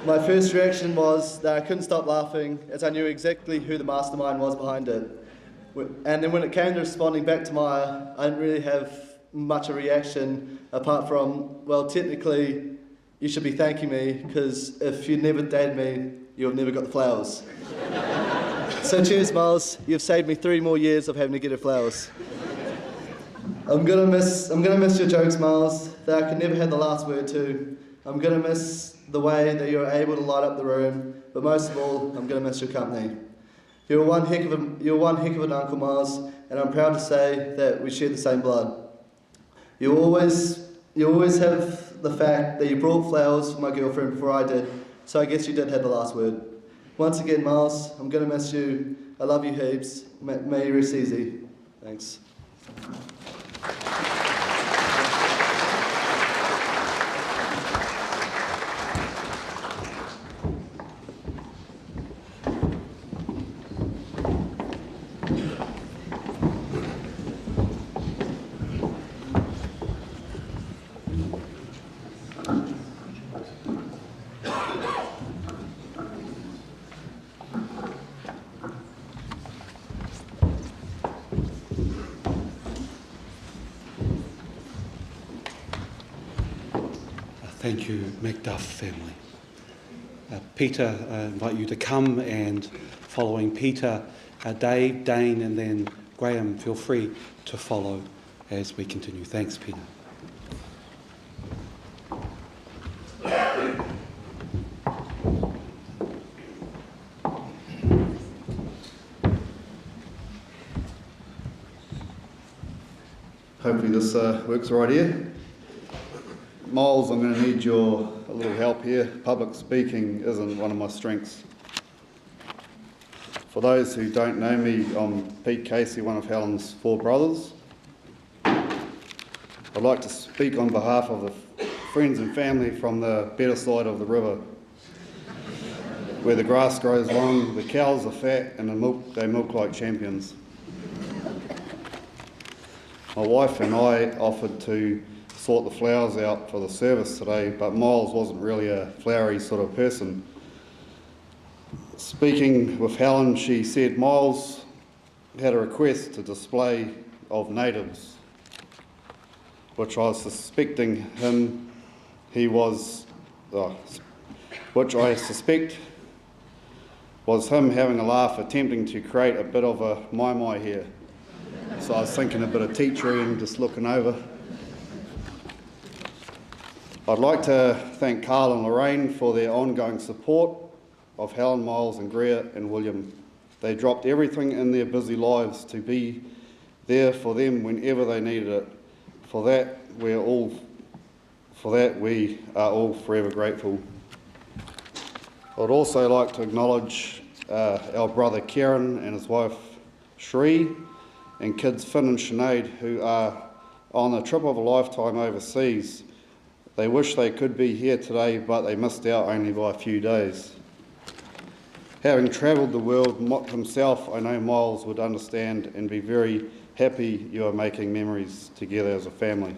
My first reaction was that I couldn't stop laughing as I knew exactly who the mastermind was behind it. And then when it came to responding back to Maya, I didn't really have much a reaction apart from, well, technically, you should be thanking me because if you'd never dated me, you've never got the flowers. So cheers, Myles. You've saved me 3 more years of having to get her flowers. I'm gonna miss your jokes, Myles, that I could never have the last word to. I'm gonna miss the way that you're able to light up the room, but most of all, I'm gonna miss your company. You're one heck of an uncle, Myles, and I'm proud to say that we share the same blood. You always have the fact that you brought flowers for my girlfriend before I did, so I guess you did have the last word. Once again, Myles, I'm gonna miss you. I love you heaps. May you rest easy. Thanks. Thank you, MacDuff family. Peter, I invite you to come, and following Peter, Dave, Dane, and then Graham, feel free to follow as we continue. Thanks, Peter. Hopefully this works right here. Myles, I'm going to need your a little help here. Public speaking isn't one of my strengths. For those who don't know me, I'm Pete Casey, one of Helen's 4 brothers. I'd like to speak on behalf of the friends and family from the better side of the river, where the grass grows long, the cows are fat, and they milk like champions. My wife and I offered to sort the flowers out for the service today, but Myles wasn't really a flowery sort of person. Speaking with Helen, she said Myles had a request to display of natives, which I was suspecting him, which I suspect was him having a laugh, attempting to create a bit of a my here. So I was thinking a bit of teachery and just looking over. I'd like to thank Carl and Lorraine for their ongoing support of Helen, Myles, Ngatea and William. They dropped everything in their busy lives to be there for them whenever they needed it. For that, we are all forever grateful. I'd also like to acknowledge our brother Kieran and his wife Shree and kids Finn and Sinead, who are on a trip of a lifetime overseas. They wish they could be here today, but they missed out only by a few days. Having travelled the world himself, I know Myles would understand and be very happy you are making memories together as a family.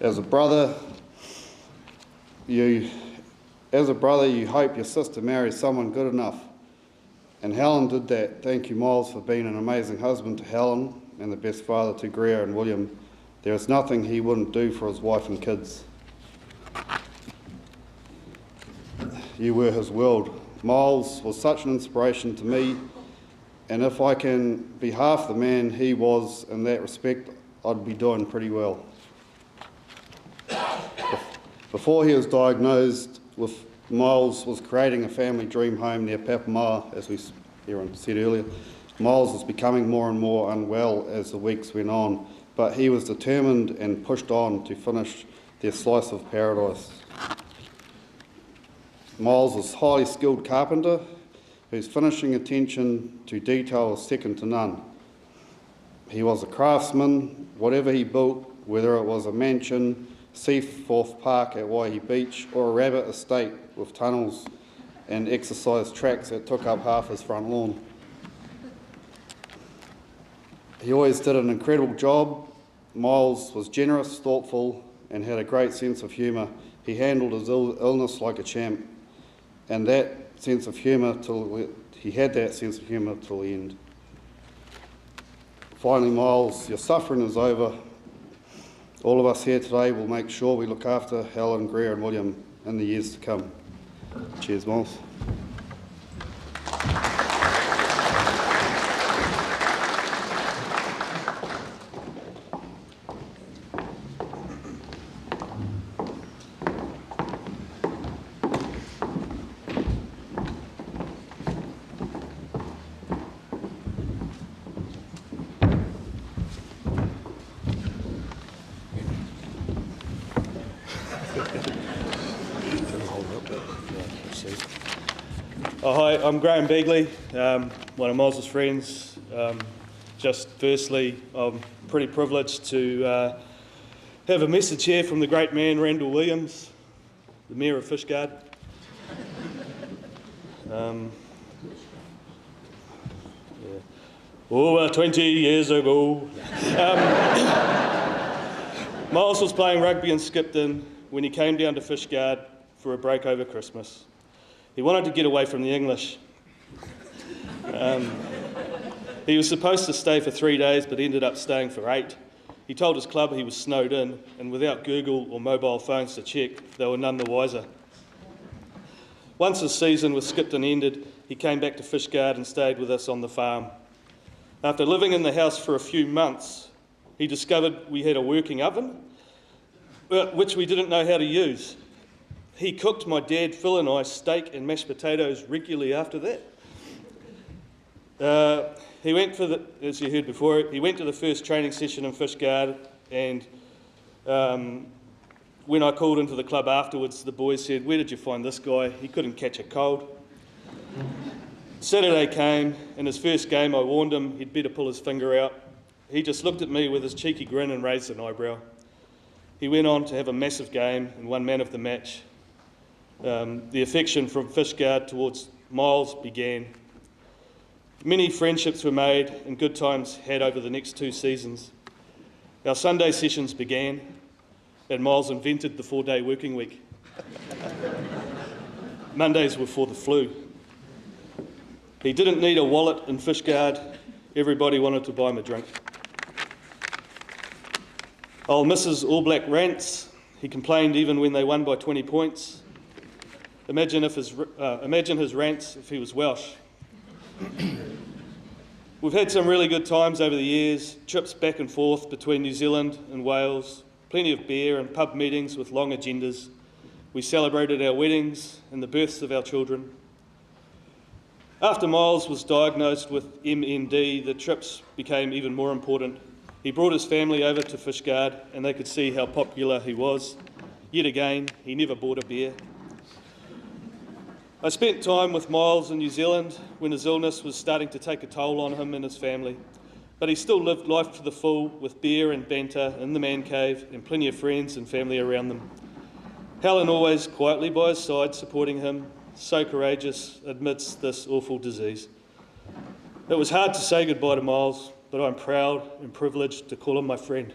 As a brother, you hope your sister marries someone good enough. And Helen did that. Thank you, Myles, for being an amazing husband to Helen and the best father to Ngatea and William. There is nothing he wouldn't do for his wife and kids. You were his world. Myles was such an inspiration to me, and if I can be half the man he was in that respect, I'd be doing pretty well. Before he was diagnosed with Myles was creating a family dream home near Papamoa, as Aaron said earlier. Myles was becoming more and more unwell as the weeks went on, but he was determined and pushed on to finish their slice of paradise. Myles was a highly skilled carpenter whose finishing attention to detail was second to none. He was a craftsman. Whatever he built, whether it was a mansion, Seaforth Park at Waihi Beach, or a rabbit estate with tunnels and exercise tracks that took up half his front lawn. He always did an incredible job. Myles was generous, thoughtful, and had a great sense of humour. He handled his illness like a champ, and that sense of humour he had that sense of humour till the end. Finally, Myles, your suffering is over. All of us here today will make sure we look after Helen, Greer and William in the years to come. Cheers, Myles. Hi, I'm Graham Begley, one of Myles' friends. Just firstly, I'm pretty privileged to have a message here from the great man Randall Williams, the Mayor of Fishguard. Over 20 years ago. Myles was playing rugby in Skipton when he came down to Fishguard for a break over Christmas. He wanted to get away from the English. He was supposed to stay for 3 days, but ended up staying for 8. He told his club he was snowed in, and without Google or mobile phones to check, they were none the wiser. Once his season with Skipton ended, he came back to Fishguard and stayed with us on the farm. After living in the house for a few months, he discovered we had a working oven, which we didn't know how to use. He cooked my dad, Phil and I steak and mashed potatoes regularly after that. He went as you heard before, he went to the first training session in Fishguard, and when I called into the club afterwards, the boys said, "Where did you find this guy? He couldn't catch a cold." Saturday came, and his first game I warned him he'd better pull his finger out. He just looked at me with his cheeky grin and raised an eyebrow. He went on to have a massive game and won man of the match. The affection from Fishguard towards Myles began. Many friendships were made and good times had over the next 2 seasons. Our Sunday sessions began, and Myles invented the 4-day working week. Mondays were for the flu. He didn't need a wallet in Fishguard. Everybody wanted to buy him a drink. I'll miss his All Black rants. He complained even when they won by 20 points. Imagine his rants if he was Welsh. We've had some really good times over the years, trips back and forth between New Zealand and Wales, plenty of beer and pub meetings with long agendas. We celebrated our weddings and the births of our children. After Myles was diagnosed with MND, the trips became even more important. He brought his family over to Fishguard and they could see how popular he was. Yet again, he never bought a beer. I spent time with Myles in New Zealand when his illness was starting to take a toll on him and his family, but he still lived life to the full with beer and banter in the man cave and plenty of friends and family around them. Helen always quietly by his side supporting him, so courageous amidst this awful disease. It was hard to say goodbye to Myles, but I'm proud and privileged to call him my friend.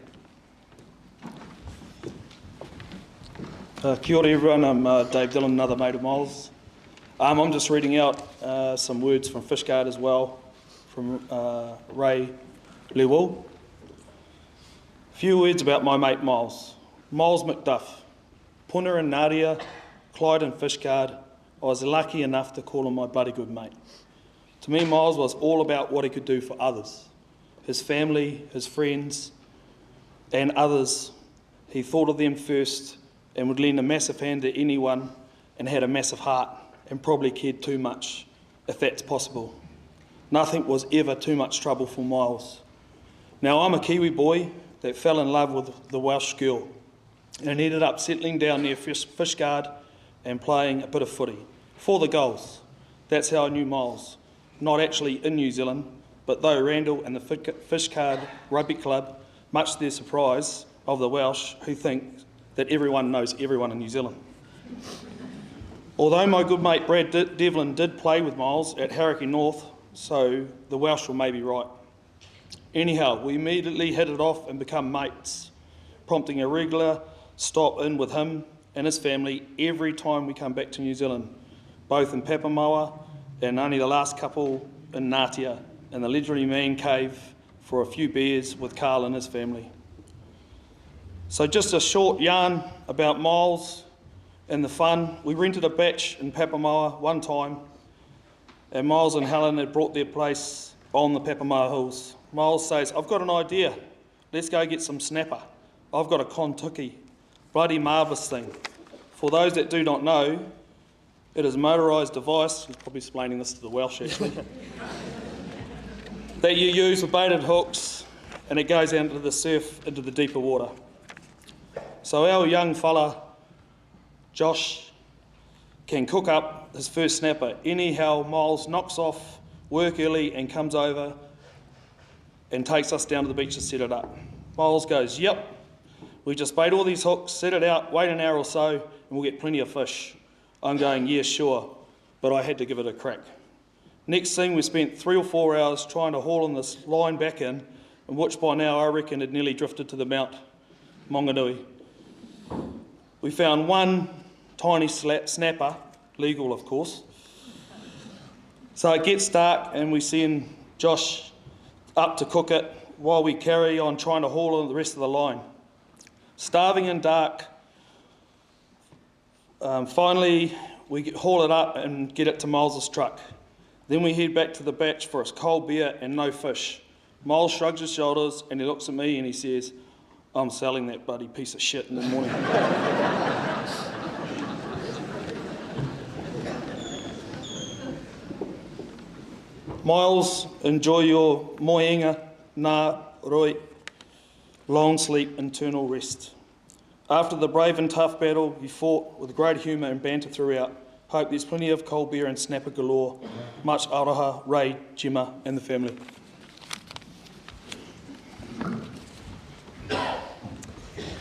Kia ora everyone, I'm Dave Dillon, another mate of Myles. I'm just reading out some words from Fishguard as well, from Ray Lewell. A few words about my mate Myles. Myles MacDuff, Puna and Ngatea, Clyde and Fishguard. I was lucky enough to call him my bloody good mate. To me, Myles was all about what he could do for others, his family, his friends, and others. He thought of them first and would lend a massive hand to anyone and had a massive heart and probably cared too much, if that's possible. Nothing was ever too much trouble for Myles. Now, I'm a Kiwi boy, that fell in love with the Welsh girl and ended up settling down near Fishguard and playing a bit of footy for the goals. That's how I knew Myles. Not actually in New Zealand, but though Randall and the Fishguard Rugby Club, much to their surprise of the Welsh, who think that everyone knows everyone in New Zealand. Although my good mate Brad Devlin did play with Myles at Hauraki North, so the Welsh were maybe right. Anyhow, we immediately hit it off and become mates, prompting a regular stop in with him and his family every time we come back to New Zealand, both in Papamoa and only the last couple in Ngatea, in the legendary man cave for a few beers with Carl and his family. So just a short yarn about Myles and the fun. We rented a batch in Papamoa one time, and Myles and Helen had brought their place on the Papamoa Hills. Myles says, "I've got an idea. Let's go get some snapper. I've got a kontuki. Bloody marvellous thing. For those that do not know, it is a motorised device," he's probably explaining this to the Welsh actually, that you use with baited hooks, and it goes out into the surf, into the deeper water. So our young fella, Josh, can cook up his first snapper. Anyhow, Myles knocks off work early and comes over and takes us down to the beach to set it up. Myles goes, "Yep, we just bait all these hooks, set it out, wait an hour or so, and we'll get plenty of fish." I'm going, "Yeah, sure," but I had to give it a crack. Next thing, we spent 3 or 4 hours trying to haul on this line back in which by now I reckon had nearly drifted to the Mount Maunganui. We found one tiny snapper, legal of course. So it gets dark and we send Josh up to cook it while we carry on trying to haul on the rest of the line. Starving and dark, finally we haul it up and get it to Myles' truck. Then we head back to the batch for a cold beer and no fish. Myles shrugs his shoulders and he looks at me and he says, "I'm selling that bloody piece of shit in the morning." Myles, enjoy your moenga, nā roi, long sleep, eternal rest. After the brave and tough battle, you fought with great humour and banter throughout. Hope there's plenty of cold beer and snapper galore. Much aroha, Ray, Gemma and the family.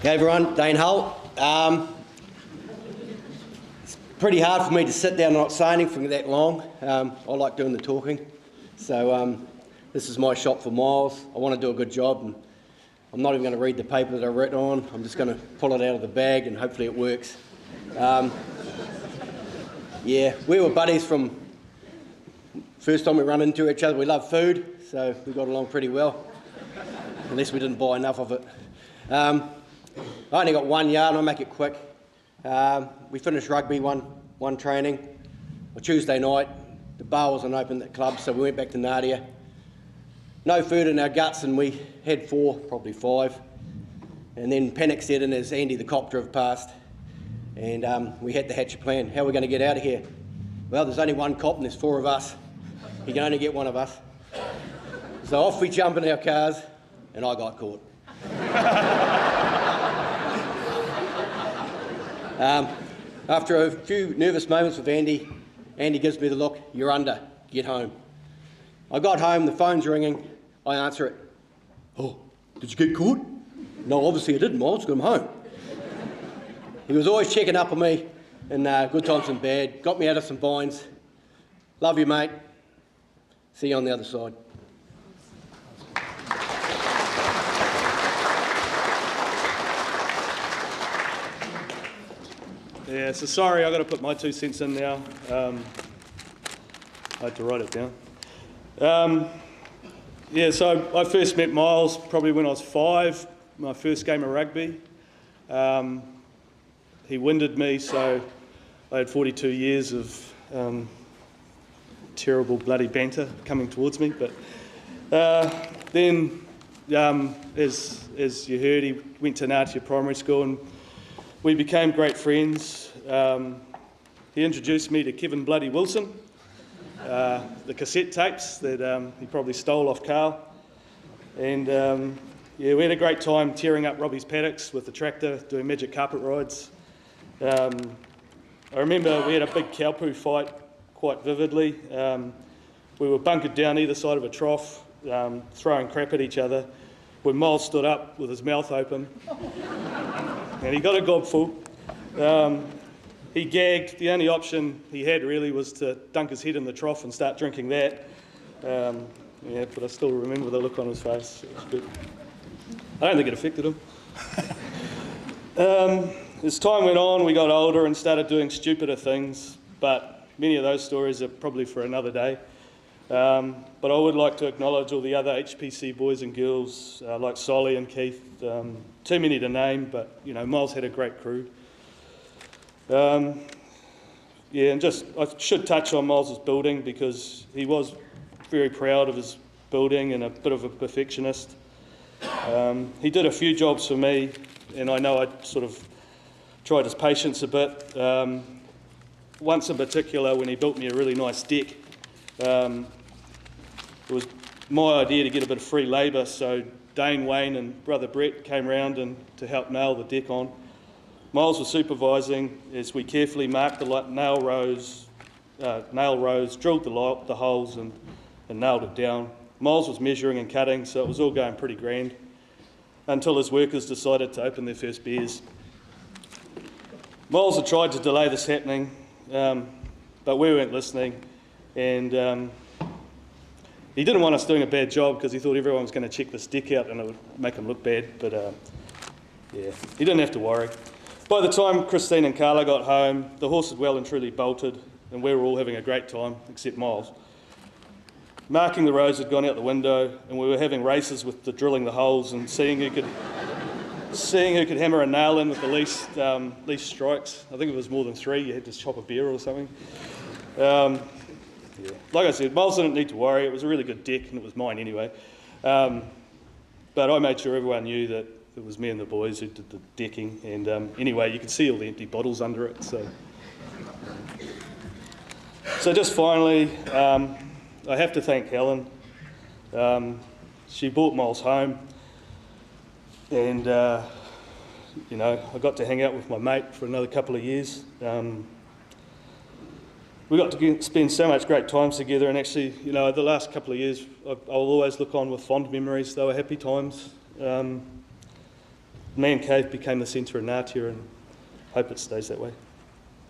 Hey everyone, Dane Hull. It's pretty hard for me to sit down and not say anything for that long. I like doing the talking. So this is my shot for Myles. I want to do a good job, and I'm not even going to read the paper that I've written on. I'm just going to pull it out of the bag and hopefully it works. Yeah, we were buddies from first time we run into each other. We love food, so we got along pretty well, unless we didn't buy enough of it. I only got 1 yard and I'll make it quick. We finished rugby one training. On Tuesday night, the bar wasn't open at the club, so we went back to Ngatea. No food in our guts and we had 4, probably 5. And then panic set in as Andy the cop drove past. And we had to hatch a plan. How are we going to get out of here? Well, there's only one cop and there's 4 of us. He can only get one of us. So off we jump in our cars and I got caught. After a few nervous moments with Andy, Andy gives me the look, "You're under, get home." I got home, the phone's ringing, I answer it. "Oh, did you get caught?" "No, obviously I didn't, Myles, I'm home." He was always checking up on me in good times and bad, got me out of some binds. Love you, mate. See you on the other side. Yeah, so sorry, I've got to put my 2 cents in now. I had to write it down. Yeah, so I first met Myles probably when I was 5, my first game of rugby. He winded me, so I had 42 years of terrible bloody banter coming towards me. But then, as you heard, he went to Ngatea Primary School and we became great friends. He introduced me to Kevin Bloody Wilson, the cassette tapes that he probably stole off Carl. And Yeah, we had a great time tearing up Robbie's paddocks with the tractor, doing magic carpet rides. I remember we had a big cowpoo fight quite vividly. We were bunkered down either side of a trough, throwing crap at each other, when Myles stood up with his mouth open, and he got a gobful. He gagged. The only option he had really was to dunk his head in the trough and start drinking that. Yeah, but I still remember the look on his face. It was good. I don't think it affected him. As time went on, we got older and started doing stupider things, but many of those stories are probably for another day. But I would like to acknowledge all the other HPC boys and girls, like Solly and Keith. Too many to name, but you know, Myles had a great crew. Yeah, and I should touch on Myles' building, because he was very proud of his building and a bit of a perfectionist. He did a few jobs for me, and I know I sort of tried his patience a bit. Once in particular, when he built me a really nice deck, it was my idea to get a bit of free labour, so Dane, Wayne and brother Brett came round and to help nail the deck on. Myles was supervising as we carefully marked the nail rows, drilled the holes and nailed it down. Myles was measuring and cutting, so it was all going pretty grand, until his workers decided to open their first beers. Myles had tried to delay this happening, but we weren't listening, and he didn't want us doing a bad job because he thought everyone was going to check this deck out and it would make him look bad, but yeah, he didn't have to worry. By the time Christine and Carla got home, the horse had well and truly bolted, and we were all having a great time, except Myles. Marking the rows had gone out the window, and we were having races with drilling the holes and seeing who could hammer a nail in with the least strikes. I think it was more than 3. You had to chop a beer or something. Yeah. Like I said, Myles didn't need to worry. It was a really good deck, and it was mine anyway. But I made sure everyone knew that it was me and the boys who did the decking. And anyway, you could see all the empty bottles under it. So just finally, I have to thank Helen. She brought Myles home, and you know, I got to hang out with my mate for another couple of years. We got to spend so much great times together, and actually, you know, the last couple of years, I'll always look on with fond memories. They were happy times. Man Cave became the centre of Ngatea, and hope it stays that way.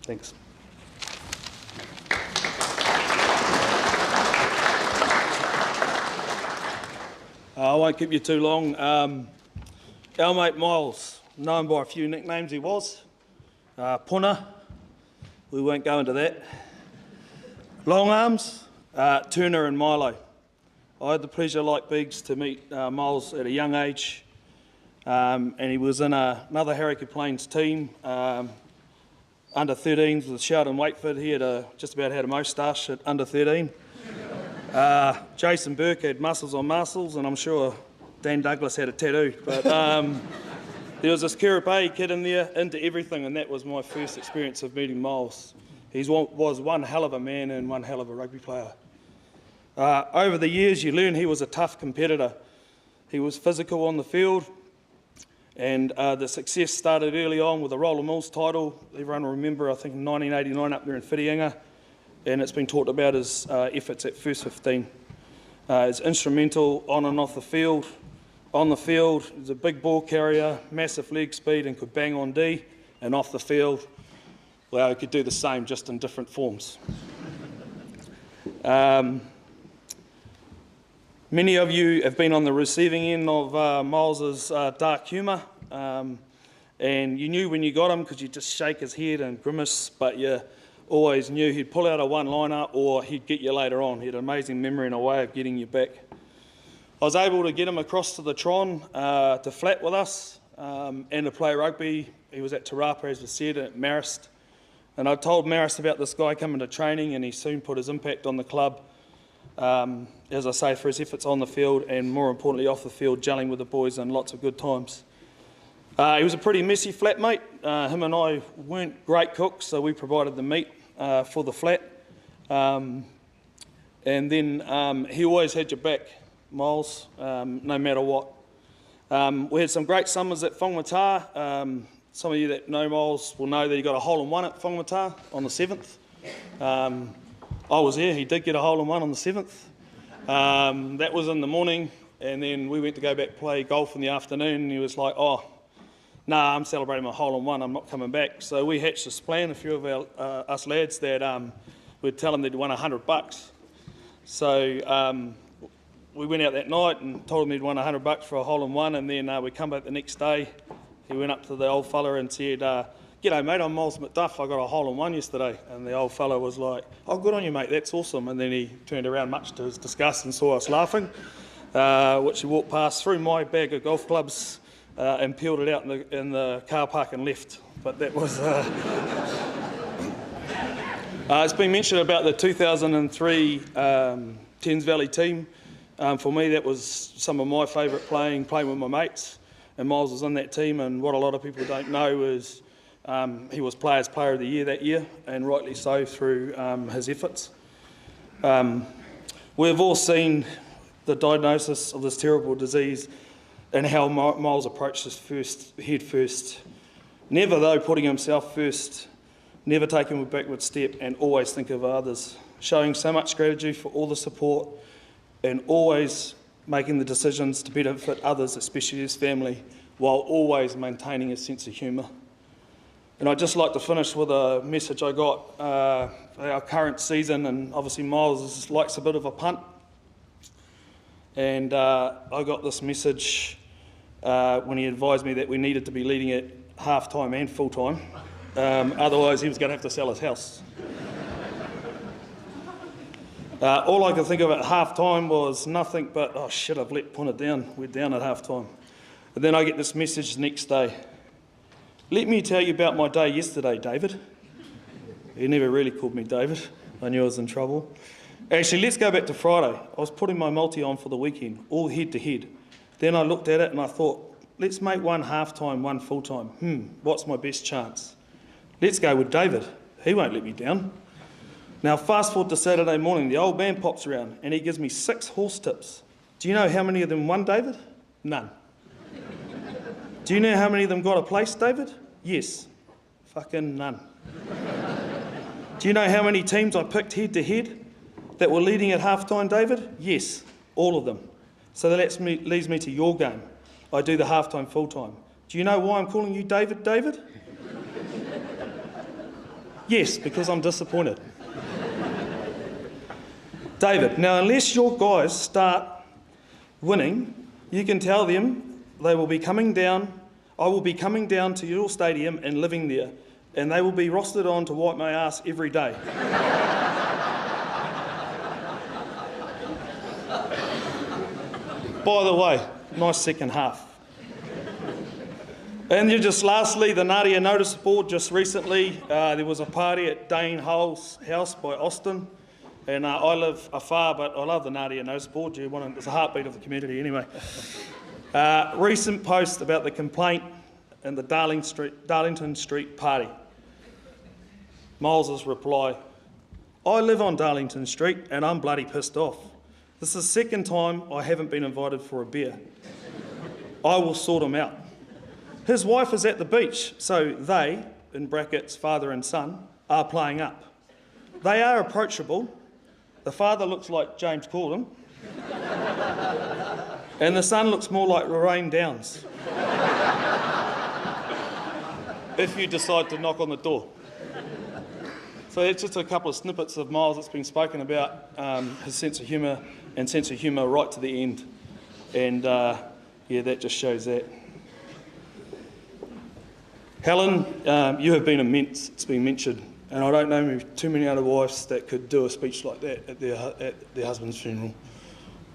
Thanks. I won't keep you too long. Our mate Myles, known by a few nicknames he was. Puna, we won't go into that. Long Arms, Turner and Milo. I had the pleasure, like Biggs, to meet Myles at a young age, and he was in another Harricka Plains team, under 13s with Sheldon Wakeford. He had just about had a moustache at under 13. Jason Burke had muscles on muscles, and I'm sure Dan Douglas had a tattoo. But there was this Kiribati kid in there, into everything, and that was my first experience of meeting Myles. He was one hell of a man and one hell of a rugby player. Over the years, you learn he was a tough competitor. He was physical on the field, and the success started early on with the Roller Mills title. Everyone will remember, I think, in 1989 up there in Whitianga. And it's been talked about his efforts at First 15. He's instrumental on and off the field. On the field, he's a big ball carrier, massive leg speed, and could bang on D. And off the field, well, he could do the same, just in different forms. Many of you have been on the receiving end of Myles' dark humour, and you knew when you got him because you just shake his head and grimace, but you always knew he'd pull out a one-liner or he'd get you later on. He had an amazing memory and a way of getting you back. I was able to get him across to the Tron to flat with us and to play rugby. He was at Te Rapa, as was said, at Marist. And I told Marist about this guy coming to training, and he soon put his impact on the club, as I say, for his efforts on the field and, more importantly, off the field, gelling with the boys and lots of good times. He was a pretty messy flatmate. Him and I weren't great cooks, so we provided the meat for the flat. And then he always had your back, Myles, no matter what. We had some great summers at Whangamata. Some of you that know Myles will know that he got a hole-in-one at Whangamata on the 7th. I was there, he did get a hole-in-one on the 7th. That was in the morning, and then we went to go back play golf in the afternoon, and he was like, oh, nah, I'm celebrating my hole-in-one, I'm not coming back. So we hatched this plan, a few of us lads, that we'd tell him they'd won $100. So we went out that night and told him he'd won $100 for a hole-in-one, and then we come back the next day. He went up to the old fella and said, "G'day mate, I'm Myles MacDuff, I got a hole-in-one yesterday." And the old fella was like, "Oh, good on you mate, that's awesome." And then he turned around much to his disgust and saw us laughing, which he walked past, threw my bag of golf clubs and peeled it out in the car park and left. But that was... it's been mentioned about the 2003 Thames Valley team. For me, that was some of my favourite playing with my mates, and Myles was in that team. And what a lot of people don't know is he was Players' Player of the Year that year, and rightly so through his efforts. We've all seen the diagnosis of this terrible disease and how Myles approached this head first. Never, though, putting himself first, never taking a backward step, and always think of others, showing so much gratitude for all the support, and always making the decisions to benefit others, especially his family, while always maintaining a sense of humour. And I'd just like to finish with a message I got for our current season, and obviously Myles likes a bit of a punt. And I got this message when he advised me that we needed to be leading at half-time and full-time, otherwise he was going to have to sell his house. All I could think of at half-time was nothing but, oh shit, I've let Punta down, we're down at half-time. And then I get this message the next day. "Let me tell you about my day yesterday, David." He never really called me David. I knew I was in trouble. Actually, let's go back to Friday. I was putting my multi on for the weekend, all head-to-head. Then I looked at it and I thought, let's make one half-time, one full-time. What's my best chance? Let's go with David. He won't let me down. Now, fast forward to Saturday morning, the old man pops around and he gives me 6 horse tips. Do you know how many of them won, David? None. Do you know how many of them got a place, David? Yes. Fucking none. Do you know how many teams I picked head-to-head that were leading at half-time, David? Yes, all of them. So that leads me to your game. I do the half-time, full-time. Do you know why I'm calling you David, David? Yes, because I'm disappointed. David, now unless your guys start winning, you can tell them they will be coming down, I will be coming down to your stadium and living there, and they will be rostered on to wipe my ass every day. By the way, nice second half. And just lastly, the Ngatea notice board just recently, there was a party at Dane Hull's house by Austin. And I live afar, but I love the Ngatea notice board. It's a heartbeat of the community anyway. Recent post about the complaint and the Darlington Street party. Myles' reply, "I live on Darlington Street and I'm bloody pissed off. This is the second time I haven't been invited for a beer. I will sort him out. His wife is at the beach, so they, in brackets father and son, are playing up. They are approachable. The father looks like James Corden, and the son looks more like Lorraine Downs, if you decide to knock on the door." So it's just a couple of snippets of Myles that's been spoken about, his sense of humour right to the end. And yeah, that just shows that. Helen, you have been immense, it's been mentioned. And I don't know too many other wives that could do a speech like that at their husband's funeral.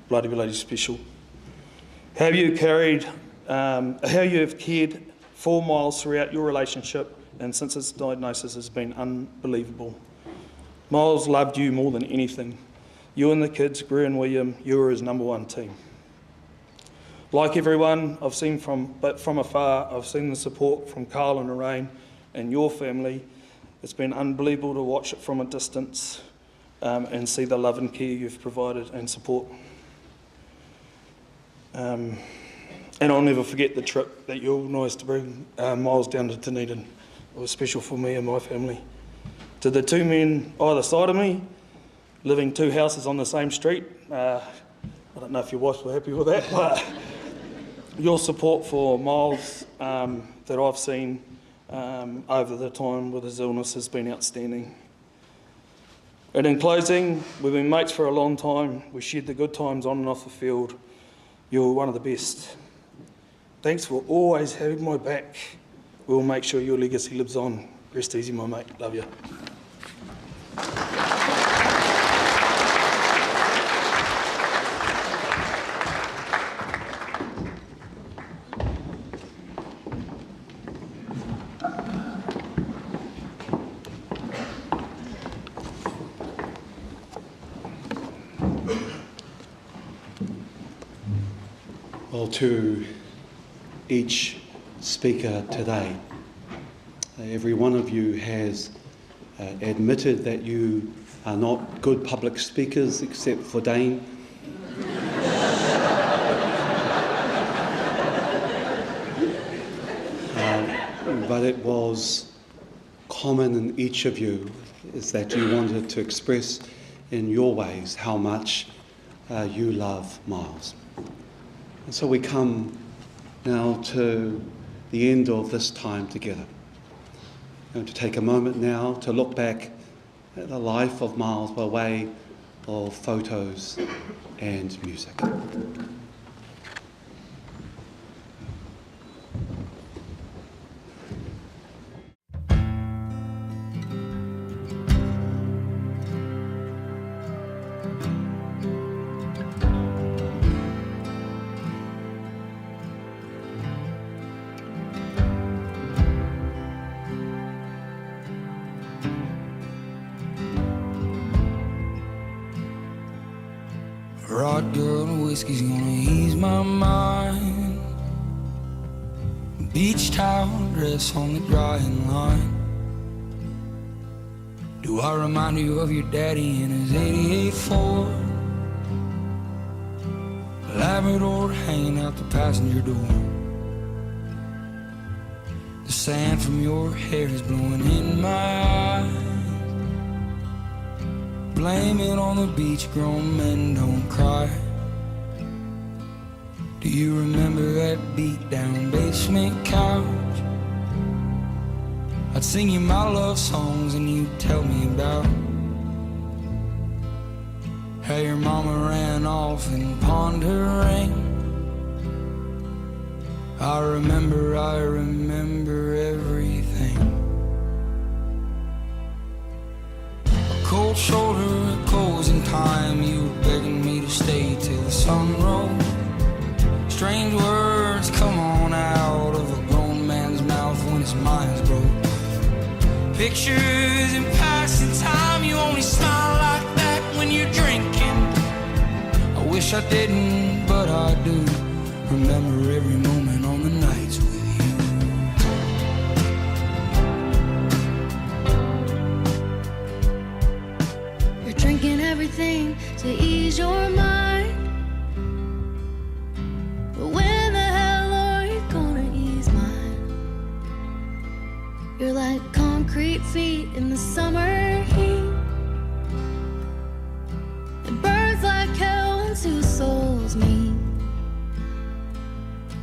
Bloody special. How you have cared for Myles throughout your relationship and since his diagnosis has been unbelievable. Myles loved you more than anything. You and the kids, Greer and William, you were his number one team. Like everyone I've seen from afar, I've seen the support from Carl and Lorraine and your family. It's been unbelievable to watch it from a distance and see the love and care you've provided and support. And I'll never forget the trip that you organised to bring Myles down to Dunedin. It was special for me and my family. To the two men either side of me, living 2 houses on the same street, I don't know if your wives were happy with that, but your support for Myles that I've seen over the time with his illness has been outstanding. And in closing, we've been mates for a long time. We shared the good times on and off the field. You're one of the best. Thanks for always having my back. We'll make sure your legacy lives on. Rest easy, my mate. Love you. Well, to each speaker today, every one of you has admitted that you are not good public speakers except for Dane. But it was common in each of you is that you wanted to express in your ways how much you love Myles. And so we come now to the end of this time together. I'm going to take a moment now to look back at the life of Myles by way of photos and music. Rod girl and whiskey's gonna ease my mind. Beach towel dress on the drying line. Do I remind you of your daddy in his 88 Ford? Labrador hanging out the passenger door. The sand from your hair is blowing in my eyes. Blame it on the beach, grown men don't cry. Do you remember that beat down basement couch? I'd sing you my love songs and you'd tell me about how your mama ran off and pawned her ring. I remember everything. Cold shoulder, closing time. You were begging me to stay till the sun rose. Strange words come on out of a grown man's mouth when his mind's broke. Pictures in passing time. You only smile like that when you're drinking. I wish I didn't, but I do. Remember every moment on the nights with drinking everything to ease your mind. But when the hell are you gonna ease mine? You're like concrete feet in the summer heat. It burns like hell when two souls meet.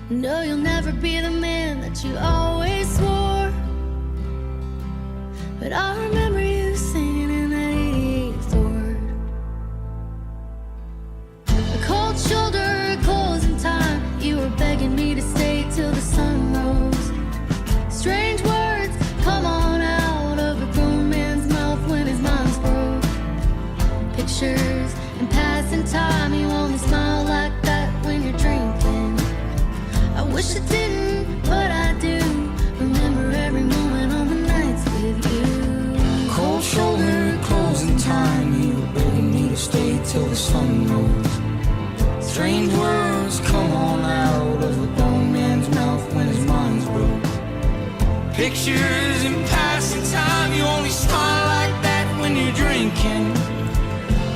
No, you'll never be the man that you always swore. But I remember you singing in that 88th Ford. A cold shoulder, closing time. You were begging me to stay till the sun rose. Strange words come on out of a grown man's mouth when his mind's broke. Pictures in passing time. You only smile like that when you're drinking. I wish I didn't, but I do. Remember every moment on the nights with you. cold shoulder, closing time. You were begging me to stay till the sun rose. Strange words come on out of a grown man's mouth when his mind's broke. Pictures in passing time. You only smile like that when you're drinking.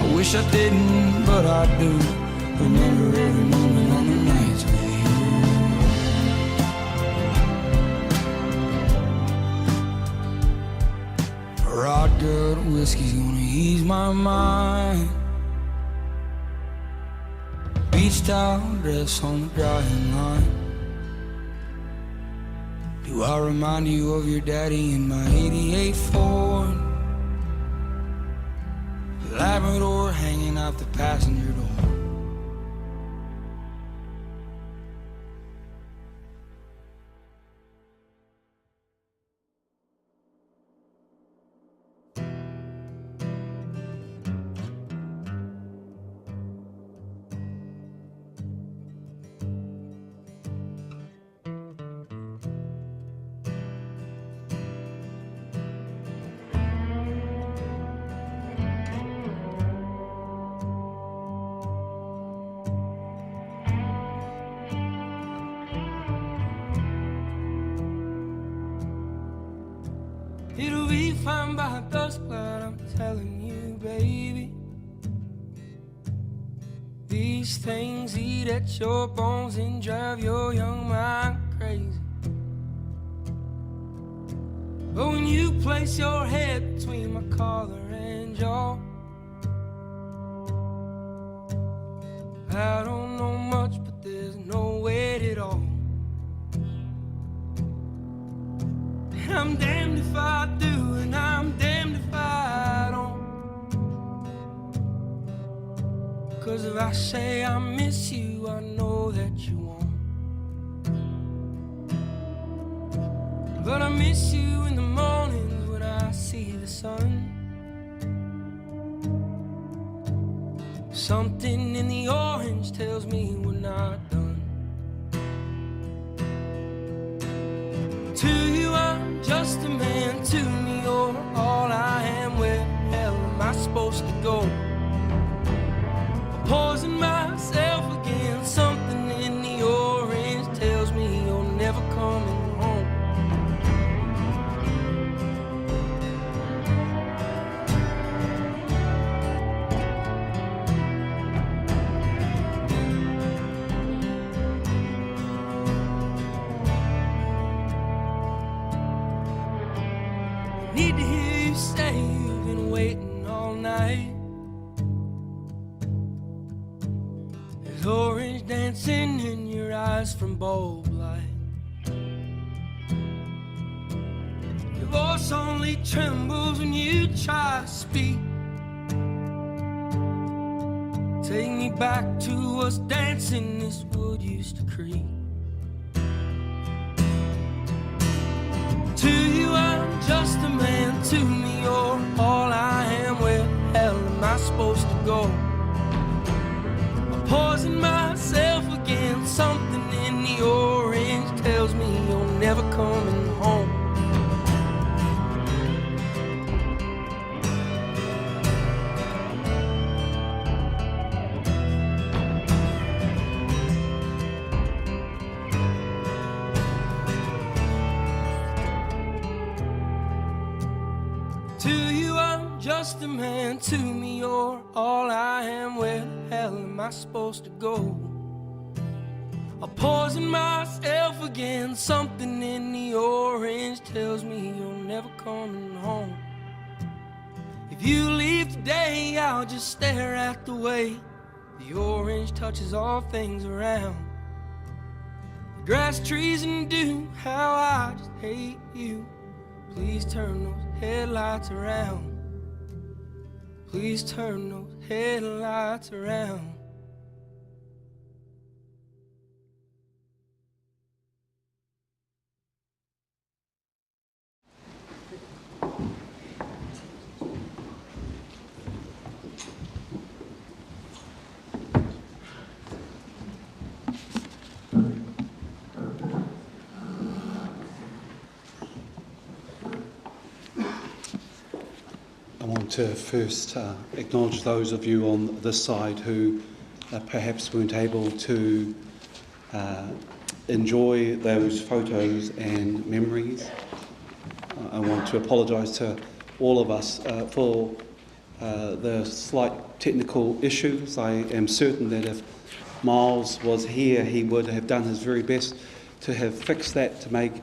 I wish I didn't, but I do. Remember every moment on the nights with you. girl, the whiskey's gonna ease my mind. Beach towel dress on the drying line. Do I remind you of your daddy in my 88 Ford? Labrador hanging out the passenger door. It'll be fine by dusk, but I'm telling you, baby. These things eat at your bones and drive your young mind crazy. But when you place your head between my collar and jaw, I don't know much, but there's no weight at all. I'm damned if I do, and I'm damned if I don't. 'Cause if I say I miss you, I know that you won't. But I miss you in the mornings when I see the sun. Something in the orange tells me we're not done. To you I'm just a man, to me you're all I am. Where the hell am I supposed to go? I'm poisoning myself again. Something in the orange tells me you're never coming home. Need to hear you say you've been waiting all night. There's orange dancing in your eyes from bulb light. Your voice only trembles when you try to speak. Take me back to us dancing this wood used to creep. To you I'm just a man, to me you're all I am. Where the hell am I supposed to go? I poison myself again. Something in the orange tells me you're never coming home. Just a man, to me you're all I am. Where the hell am I supposed to go? I poison myself again. Something in the orange tells me you're never coming home. If you leave today, I'll just stare at the way the orange touches all things around. The grass, trees, and dew, how I just hate you. Please turn those headlights around. Please turn those headlights around. I want to first acknowledge those of you on this side who perhaps weren't able to enjoy those photos and memories. I want to apologise to all of us for the slight technical issues. I am certain that if Myles was here, he would have done his very best to have fixed that to make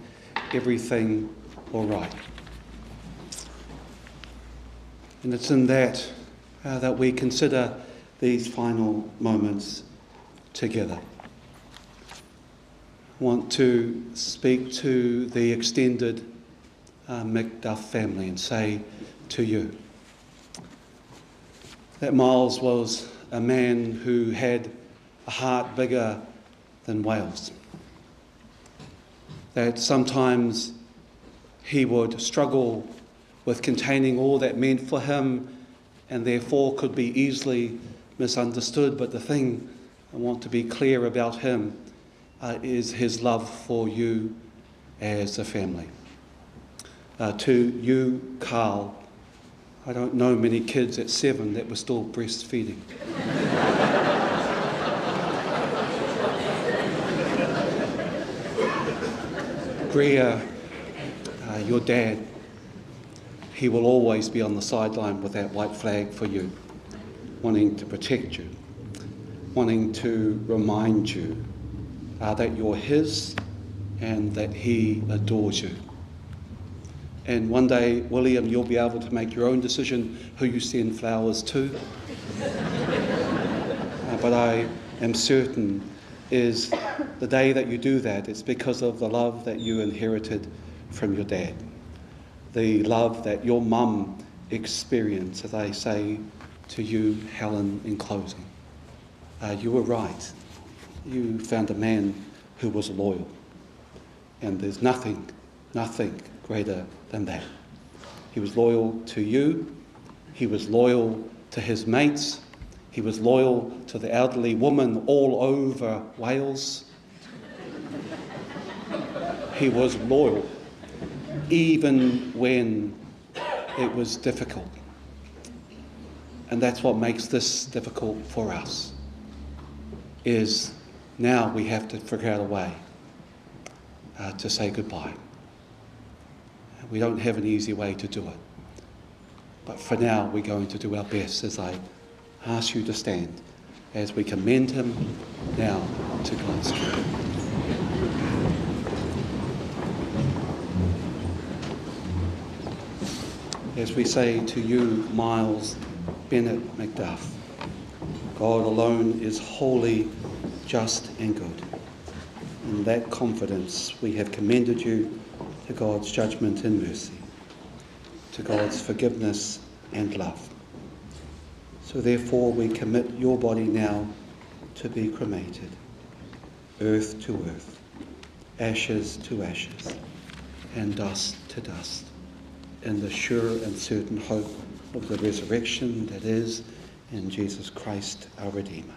everything all right. And it's in that that we consider these final moments together. I want to speak to the extended MacDuff family and say to you that Myles was a man who had a heart bigger than Wales. That sometimes he would struggle with containing all that meant for him and therefore could be easily misunderstood. But the thing I want to be clear about him is his love for you as a family. To you, Carl, I don't know many kids at 7 that were still breastfeeding. Greer, your dad, he will always be on the sideline with that white flag for you, wanting to protect you, wanting to remind you that you're his and that he adores you. And one day, William, you'll be able to make your own decision who you send flowers to. But I am certain is the day that you do that, it's because of the love that you inherited from your dad. The love that your mum experienced, as I say to you, Helen, in closing. You were right. You found a man who was loyal. And there's nothing greater than that. He was loyal to you. He was loyal to his mates. He was loyal to the elderly woman all over Wales. He was loyal even when it was difficult. And that's what makes this difficult for us, is now we have to figure out a way to say goodbye. We don't have an easy way to do it. But for now, we're going to do our best as I ask you to stand as we commend him now to God's care. As we say to you, Myles, Bennett, MacDuff, God alone is holy, just and good. In that confidence, we have commended you to God's judgment and mercy, to God's forgiveness and love. So therefore we commit your body now to be cremated, earth to earth, ashes to ashes, and dust to dust, in the sure and certain hope of the resurrection that is in Jesus Christ our Redeemer.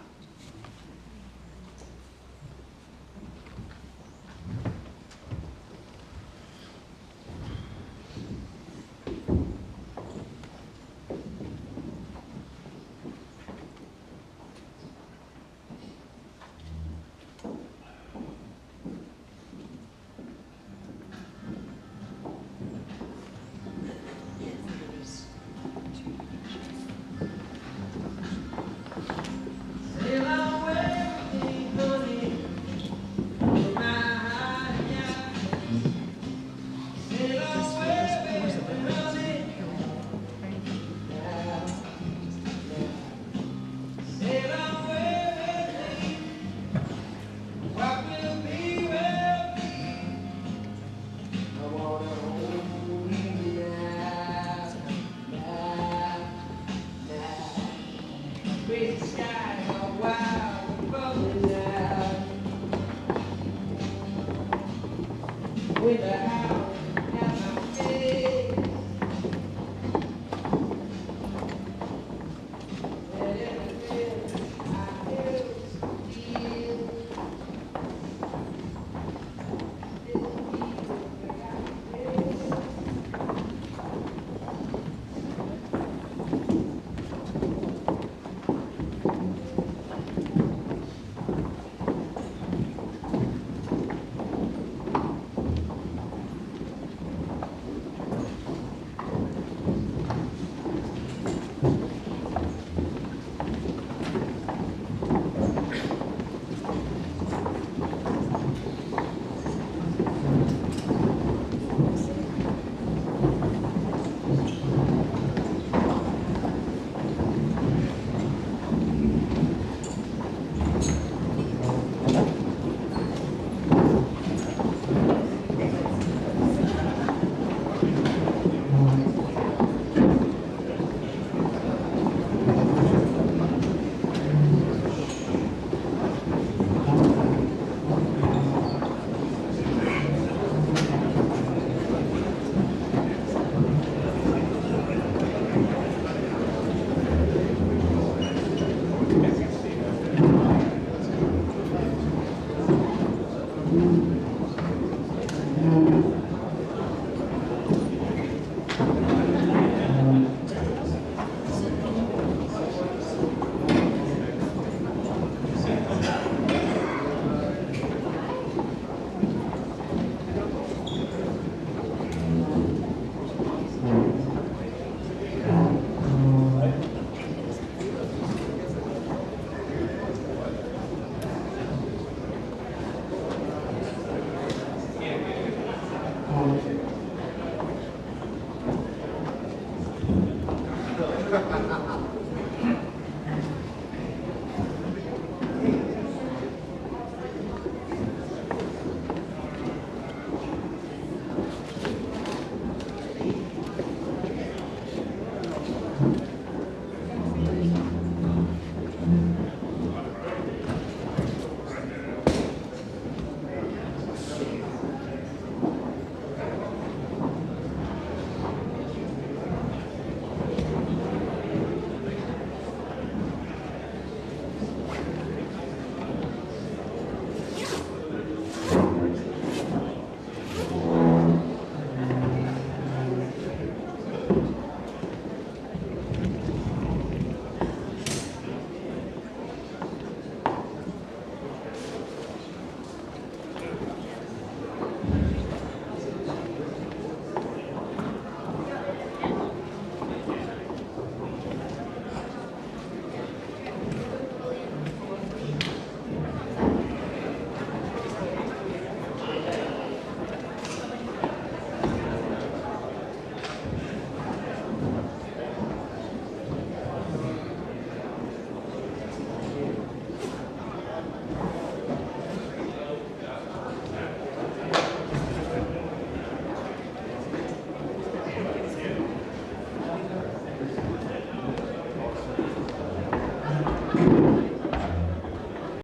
Thank you.